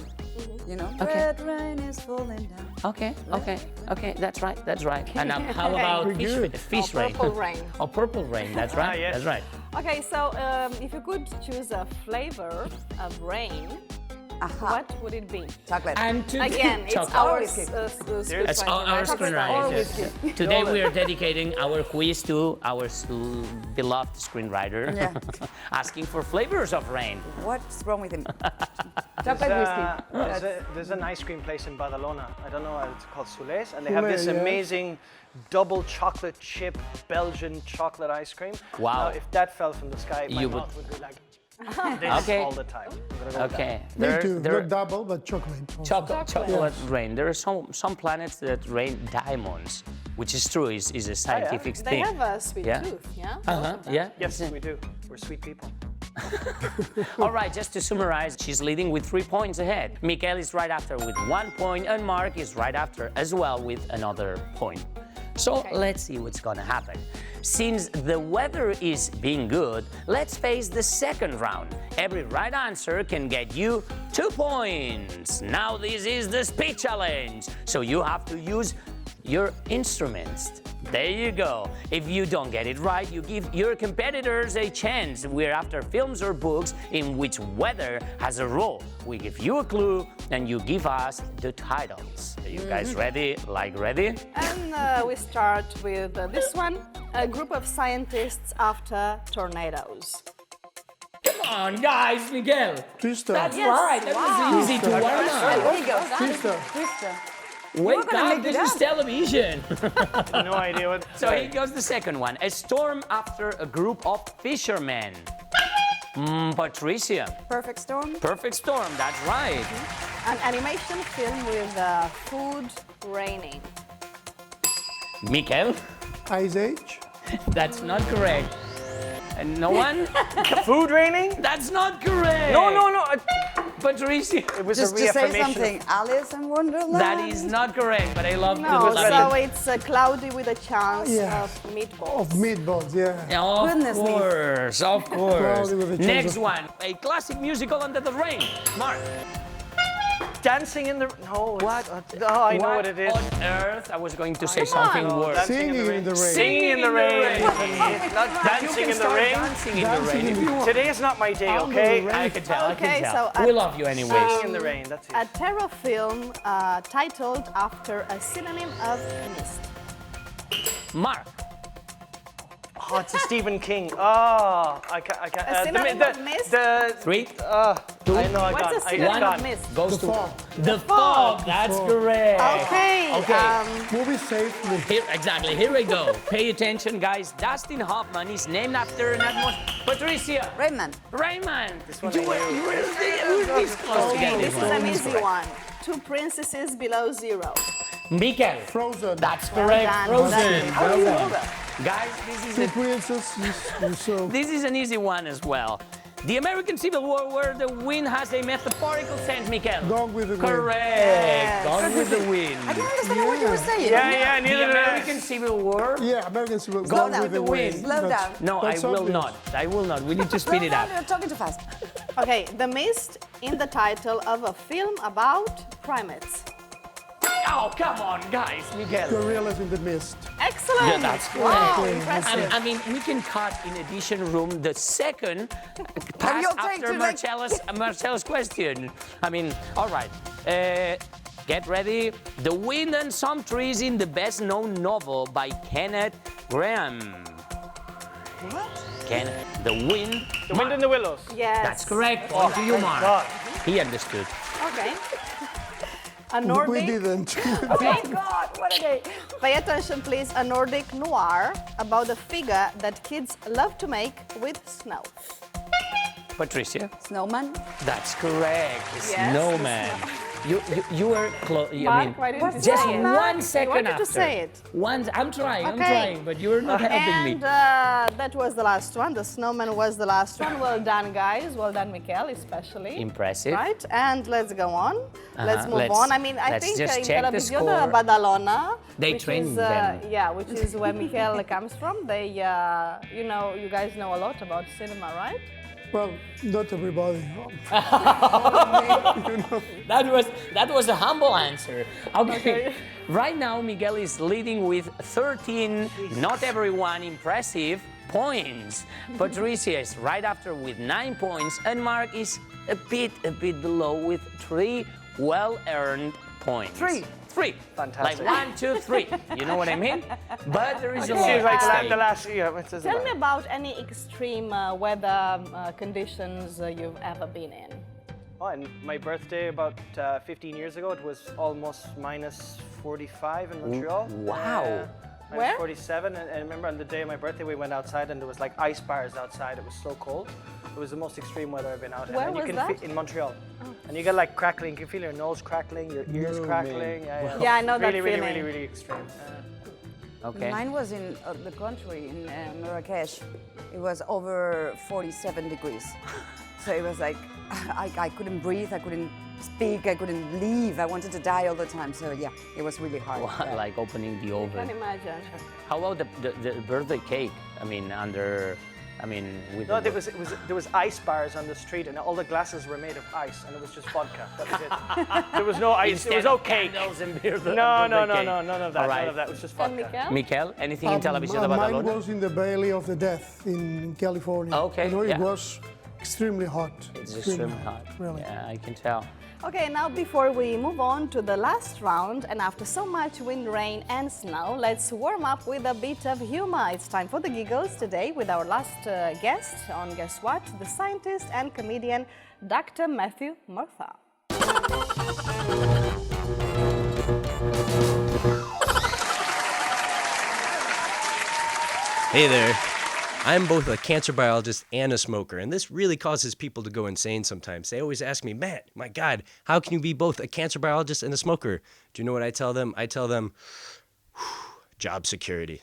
you know? Okay. Red rain is falling down. Okay, that's right. And now, how about fish Or rain? purple rain. Oh, purple rain, that's right, yes. that's right. Okay, so if you could choose a flavor of rain, what would it be? Chocolate. And to Again, it's chocolate. our whiskey. That's our screenwriter. Today we are dedicating our quiz to our beloved screenwriter, Yeah. asking for flavors of rain. What's wrong with him? There's, Chocolate whiskey. there's an ice cream place in Badalona. I don't know, it's called Soulez, and they have this Soulez, yeah. amazing double chocolate chip Belgian chocolate ice cream. Wow. Now, if that fell from the sky, my You mouth would- would be like this Okay. all the time. I'm gonna go with Okay. Me too. there- Not double, but chocolate. Chocolate rain. There are some planets that rain diamonds, which is true, is a scientific They thing. have a sweet Yeah. tooth, yeah? Yeah. Yes, we do. We're sweet people. All right, just to summarize, she's leading with 3 points ahead. Mikel is right after with 1 point, and Mark is right after as well with another point. So let's see what's gonna happen. Since the weather is being good, let's face the second round. Every right answer can get you 2 points. Now this is the speed challenge, so you have to use your instruments. There you go. If you don't get it right, you give your competitors a chance. We're after films or books in which weather has a role. We give you a clue and you give us the titles. Are you guys ready? Like ready? And we start with this one, a group of scientists after tornadoes. Come on, guys, Miguel. Twister. That's right. That was easy to warm up. There you go. Twister. Twister. Wake gonna up, make this it is up. television. No idea what. So here goes the second one. A storm after a group of fishermen. Patricia. Perfect storm. Perfect storm, that's right. An animation film with food raining. Mikel, Ice Age. that's not correct. And no one? Food raining? That's not correct. No. Patricia. It was Just a to say reaffirmation. something. Alice in Wonderland. That is not correct, but I love No, the so it's cloudy with a chance Yeah. of meatballs. Of meatballs, yeah. Of Goodness me. course, of course. Cloudy with a chance Next of- one, a classic musical under the rain. Mark. Dancing in the. No. What? Oh, I know what it is. on earth? I was going to say something worse. Singing in the rain. Singing in the rain. Not dancing in the rain. Dancing in the rain. if you want. Today is not my day, okay? I can tell. I Okay, can so tell. We love you anyway. Singing in the rain. That's it. A terror film titled after a synonym of mist. Mark. Oh, it's a Stephen King. Oh, I can't. A synonym of mist? 3, I know I What's got. a synonym got. of mist? goes The to fog. the fog. That's correct. Okay. Okay. Movie safely. Here, exactly. Here we go. Pay attention, guys. Dustin Hoffman is named after an atmosphere. Patricia. Raymond. Raymond. This one You I were knew. this close to get This this is one. an easy one. Two princesses below zero. Mikel. Frozen. That's Well correct. done. Frozen. How do you know Guys, this is Two princesses. So This is an easy one as well. The American Civil War, where the wind has a metaphorical sense, Mikel. Gone with the Wind. Correct. Yes. Gone with the Wind. I didn't understand what you were saying. Yeah, neither The did I. American Civil War. Yeah, American Civil War. Slow Gone down. with the Wind. Slow down. No, I That's will obvious. not. I will not. We need to Slow speed it down, up. you're talking too fast. Okay, the mist in the title of a film about primates. Oh, come on, guys, Miguel. Gorillas in the Mist. Excellent. Yeah, that's great. Wow, Okay, impressive. I mean, we can cut in edition room the second pass you'll take after to like- Marcela's question. I mean, all right. Get ready. The Wind and Some Trees in the best-known novel by Kenneth Grahame. What? The Wind. The Wind in the Willows. Yes. That's correct. Point to you, thank Mark. God. He understood. Okay. A We Nordic. didn't. Okay. God, what a day. Pay attention, please. A Nordic noir about a figure that kids love to make with snow. Patricia. Snowman? That's correct. Yes, Snowman. You were close. Mark, why didn't you just say it? 1 second You wanted after. to say it. I'm trying, Okay. but you're not helping And me. that was the last one. The snowman was the last one. Well done, guys. Well done, Mikel, especially. Impressive. Right? And let's go on. Let's move Let's- on. I mean, I let's think just in check the Televisión de score. Badalona, They which train is, them. Yeah, which is where Mikel comes from. They, you guys know a lot about cinema, right? Well, not everybody. That was a humble answer. Okay. Right now, Miguel is leading with 13, not everyone impressive, points. Patricia is right after with 9 points, and Mark is a bit below with 3 well-earned points. 3. Fantastic. Like 1, 2, 3. You know what I mean? But there is a lot Seems like at stake. the last year. It says Tell about me it. about any extreme weather conditions you've ever been in. Oh, and my birthday about 15 years ago, it was almost minus 45 in Montreal. Wow. Minus Where? 47, and I remember on the day of my birthday, we went outside and there was like ice bars outside. It was so cold. It was the most extreme weather I've been out in. Where and you was can that? in Montreal. And you get like crackling. You can feel your nose crackling, your ears crackling. Yeah, I know that really, really, feeling. really, really extreme. Okay. Mine was in the country, in Marrakesh. It was over 47 degrees. So it was like, I couldn't breathe, I couldn't speak, I couldn't leave. I wanted to die all the time. So yeah, it was really hard. Wow, like opening the I can oven. imagine. How about the birthday cake? With No, the- there was ice bars on the street, and all the glasses were made of ice, and it was just vodka. That was it. There was no ice. There was no cake. Candles and beer. No, none of that. All right. None of that. It was just And vodka. Mikel? Mikel, anything in Televisión de Mine Badalona? was in the Valley of the Death in California. Okay, You know, yeah. it was extremely hot. It's extremely hot. Really. Yeah, I can tell. Okay, now before we move on to the last round, and after so much wind, rain and snow, let's warm up with a bit of humor. It's time for the giggles today with our last guest on Guess What? The scientist and comedian Dr. Matthew Murtha. Hey there. I'm both a cancer biologist and a smoker, and this really causes people to go insane sometimes. They always ask me, Matt, my God, how can you be both a cancer biologist and a smoker? Do you know what I tell them? I tell them, job security.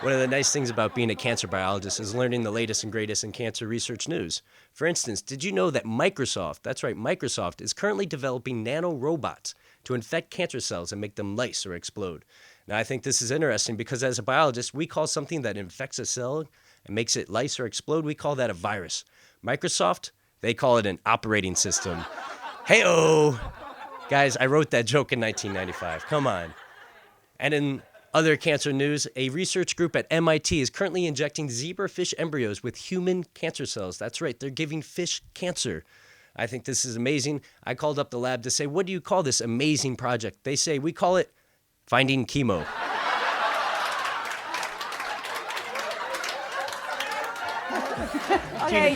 One of the nice things about being a cancer biologist is learning the latest and greatest in cancer research news. For instance, did you know that Microsoft, that's right, Microsoft, is currently developing nanorobots to infect cancer cells and make them lyse or explode? Now, I think this is interesting because as a biologist, we call something that infects a cell and makes it lyse or explode, we call that a virus. Microsoft, they call it an operating system. Hey-oh! Guys, I wrote that joke in 1995. Come on. And in other cancer news, a research group at MIT is currently injecting zebrafish embryos with human cancer cells. That's right, they're giving fish cancer. I think this is amazing. I called up the lab to say, what do you call this amazing project? They say, we call it Finding Chemo. Okay,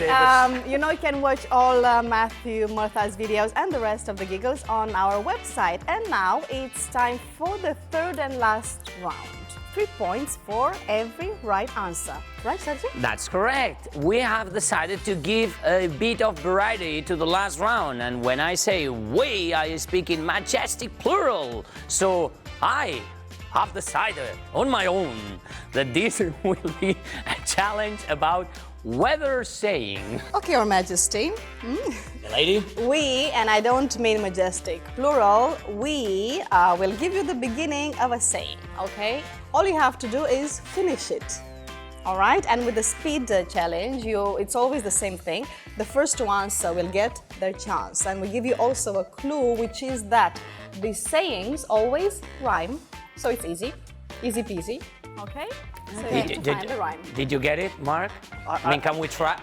you know you can watch all Matthew Murtha's videos and the rest of the giggles on our website. And now it's time for the third and last round. 3 points for every right answer. Right, Sergio? That's correct. We have decided to give a bit of variety to the last round. And when I say we, I speak in majestic plural. So I have decided on my own that this will be a challenge about weather saying? Okay, Your Majesty. The lady? We, and I don't mean majestic, plural, we will give you the beginning of a saying, okay? All you have to do is finish it. All right, and with the speed challenge, it's always the same thing. The first ones will get their chance. And we give you also a clue, which is that these sayings always rhyme. So it's easy peasy, okay? So you have to find the rhyme. Did you get it, Mark? I mean, can we try?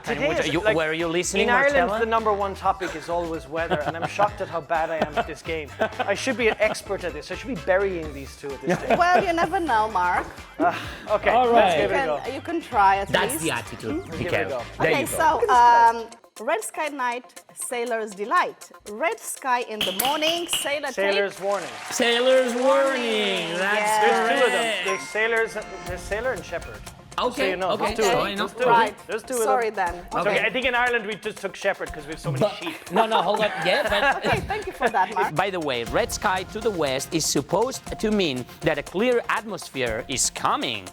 Were you listening, in Marcela? Ireland, the #1 topic is always weather, and I'm shocked at how bad I am at this game. I should be an expert at this. I should be burying these two at this stage. Well, you never know, Mark. Okay, All let's right. give it a go. You can try at That's least. the attitude. Give it a go. There Okay, you go. so red sky night, sailor's delight. Red sky in the morning, Sailor's warning. Sailor's warning. That's There's two of correct. them. There's sailor and shepherd. Okay, So you know, okay. there's two. So I know. There's two. Right. There's two of Sorry them. then. It's okay. I think in Ireland we just took shepherd because we have so many sheep. No, hold on. Yeah, but Okay, thank you for that, Mark. by the way, red sky to the west is supposed to mean that a clear atmosphere is coming.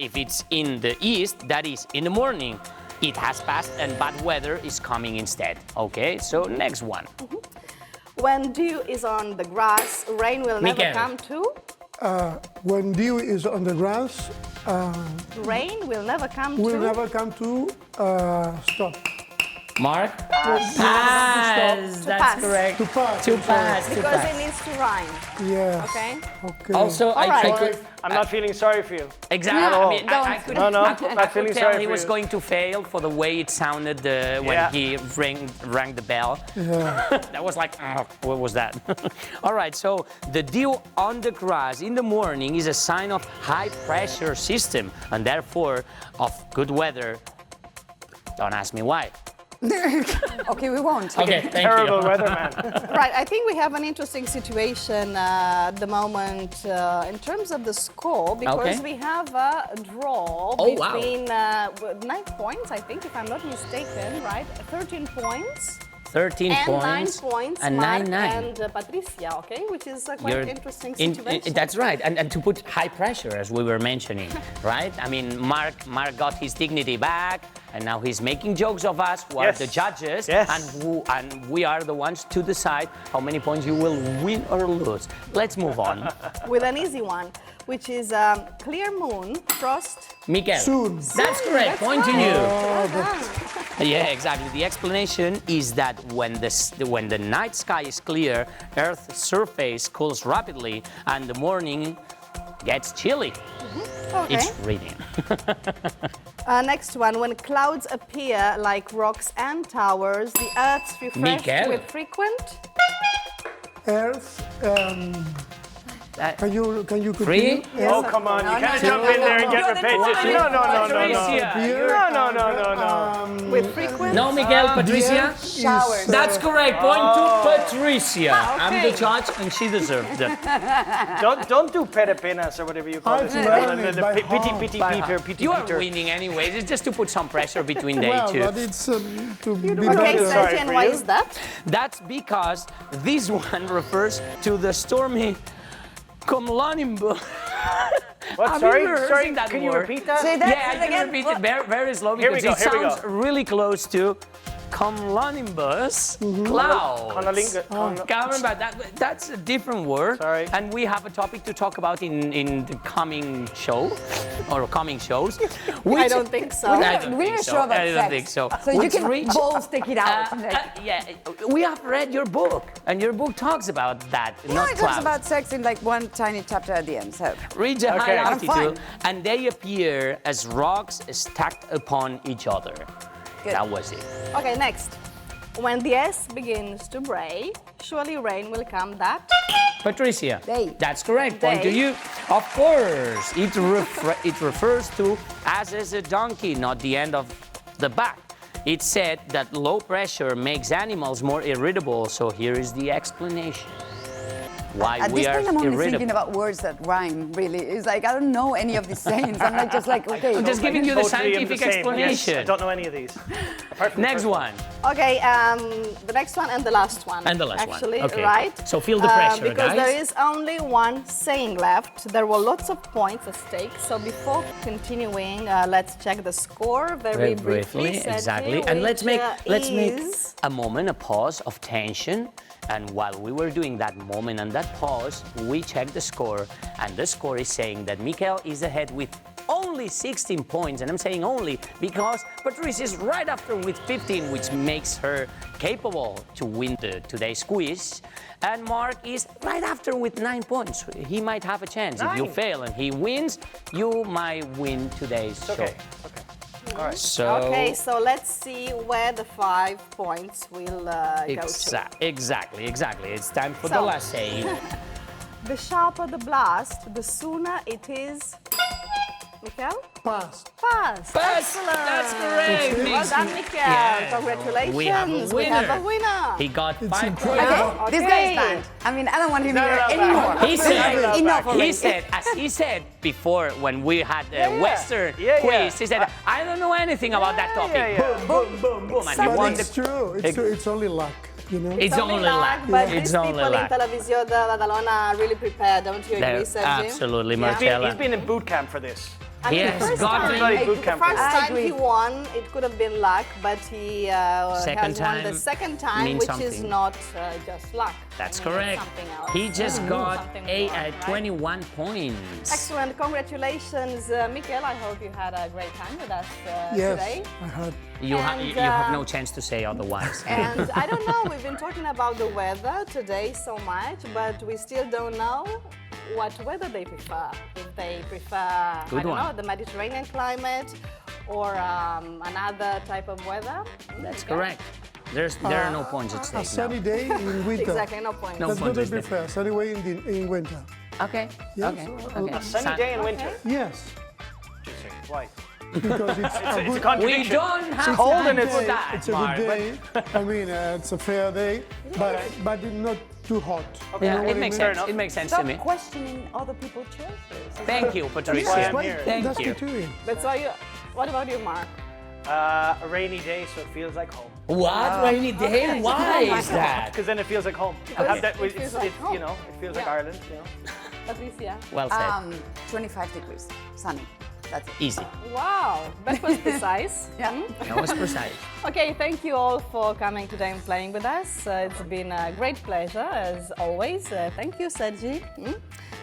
If it's in the east, that is in the morning. It has passed and bad weather is coming instead. Okay, so next one. When dew is on the grass, rain will never Miguel. come to. When dew is on the grass, Rain will never come will to. never come to stop. Mark? Pass. Pass. To That's pass. correct. To pass. To I'm sorry. pass. To Because it pass. needs to rhyme. Yes. Okay? Okay. Also, All right. I could. I'm not feeling sorry for you. Exactly. At all. I mean, I could, No, I could, not I could feeling tell sorry he for was you. going to fail for the way it sounded when Yeah. he rang the bell. Yeah. That was like, what was that? All right, so the dew on the grass in the morning is a sign of high pressure system and therefore of good weather. Don't ask me why. Okay, we won't. Okay, thank Terrible you. weatherman. Right, I think we have an interesting situation at the moment in terms of the score because Okay. we have a draw Oh, wow. between 9 points, I think, if I'm not mistaken, right? 13 points. 13 and points. 9 points, and Mark 9. and Patricia, okay? Which is a quite You're interesting in- situation. that's right, and to put high pressure, as we were mentioning, right? I mean, Mark got his dignity back, and now he's making jokes of us, who are Yes. the judges, Yes. and we are the ones to decide how many points you will win or lose. Let's move on. With an easy one, which is clear moon, frost. Miguel. Soon. That's correct. Point to you. Well done. Yeah, exactly. The explanation is that when the night sky is clear, Earth's surface cools rapidly, and the morning gets chilly. Okay. It's reading. Next one, when clouds appear like rocks and towers, the Earth's refreshed Miguel. with frequent. Earth. Can you continue? Free? Oh, come on. You can't jump in there and get repetitive. No. With frequent. No, Miguel, Patricia? Showers. That's correct. Point to Patricia. I'm the judge, and she deserved it. Don't do perepenas or whatever you call it. learned by heart. Pity Peter. You are winning anyways. It's just to put some pressure between they Well, two. but it's to be Okay, better. Sorry and for why you. is that? That's because this one refers to the stormy Komlanimbo. What? Sorry. That Can you word. repeat that? Say that Yeah, I can again. repeat it very slow Here we because it go, here we sounds go. really close to Komlanimbo clouds. Remember that's a different word. Sorry. And we have a topic to talk about in the coming show or coming shows. I don't think so. I don't We're think sure so. about I don't sex. think so. So you Which can reach- both take it out. yeah, we have read your book, and your book talks about that, Yeah, not it talks clouds. about sex in like one tiny chapter at the end. So Reach a high Okay. I'm altitude, fine. and they appear as rocks stacked upon each other. Good. That was it. Okay, next. When the S begins to break, surely rain will come that. Patricia. Day. That's correct. Point to Day. you. Of course. It refers to as a donkey, not the end of the back. It said that low pressure makes animals more irritable, so here is the explanation. why At we this are point, I'm only irritable. thinking about words that rhyme, really. It's like, I don't know any of these sayings. I'm like, just like, okay. I'm just giving you the Totally am scientific same. explanation. Yes, I don't know any of these. Next one. Okay, the next one and the last one. And the last one. Actually, Okay. right? So feel the pressure, because guys. there is only one saying left. There were lots of points at stake. So before continuing, let's check the score very briefly. Sergey, exactly. And let's make is a moment, a pause of tension. And while we were doing that moment and that pause, we checked the score, and the score is saying that Mikael is ahead with only 16 points, and I'm saying only because Patrice is right after with 15, which makes her capable to win today's quiz. And Mark is right after with 9 points. He might have a chance. If you fail and he wins, you might win today's show. Okay. All right. Okay, so let's see where the 5 points will go to. Exactly. It's time for the So- last save. The sharper the blast, the sooner it is. Mikael? Pass. Pass. Excellent. That's correct. Well done, Mikael. Yeah. Congratulations. We have a We have a winner. winner. He got 5 points. Okay, this guy is banned. I mean, I don't want him here anymore. He said, Enough already. as he said before when we had the Western quiz, he said, I don't know anything about that topic. Boom, boom, boom, boom. And he But won it's the... true. It's true. It's only luck, you know. It's only luck. But It's these only people in luck. Televisión de Badalona are really prepared, don't you agree, They're Sergey? absolutely, Yeah. Marcela. He's been in boot camp for this. I mean, Yes, the first got time, it. Boot the camp first for this. time he won, it could have been luck, but he Second has won the time second time, means which is something. not just luck. That's I mean, it's correct. something else. He just got Something a more, right? 21 points. Excellent, congratulations, Mikael. I hope you had a great time with us Yes, today. I had. You And, have no chance to say otherwise. And I don't know, we've been talking about the weather today so much, but we still don't know what weather they prefer. If they prefer, Good I don't one. know, the Mediterranean climate or another type of weather. That's correct. There are no points at A stake sunny now. day in winter. Exactly, no point. No That's point what I is there. prefer. Sunny way in winter. Okay. Yes. Okay. A sunny day in winter. Yes, Why? because it's a It's a good. We contradiction. don't have It's cold and time it's for that, It's a Mark, good but- day. I mean, it's a fair day, but it's not too hot. You Yeah, know what it I makes mean? sense. It makes sense to Stop me. questioning other people's choices. Thank you, Yes, Patricia. why- Thank that's you. the theory. But so you, what about you, Mark? A rainy day, so it feels like home. What? Rainy day? okay. Why is that? Because then it feels like home. Because Have that, it feels like home. you know, it feels like Yeah. Ireland. You know. Patricia? Well said. 25 degrees, sunny. That's it. Easy. Wow, that was precise. Yeah. That was precise. Okay, thank you all for coming today and playing with us. It's been a great pleasure, as always. Thank you, Sergi.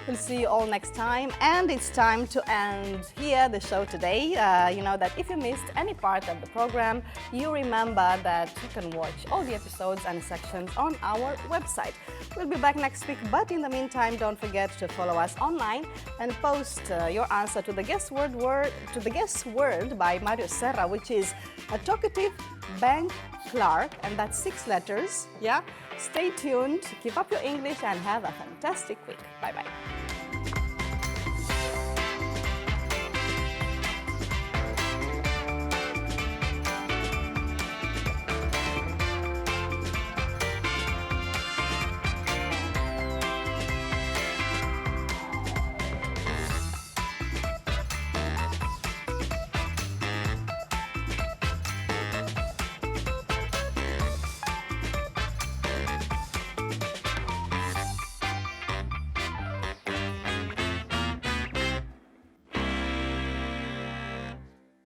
We'll see you all next time. And it's time to end here the show today. You know that if you missed any part of the program, you remember that you can watch all the episodes and sections on our website. We'll be back next week, but in the meantime, don't forget to follow us online and post your answer to the guess word by Mario Serra, which is a talkative bank clerk, and that's 6 letters. Yeah. Stay tuned, keep up your English, and have a fantastic week. Bye bye.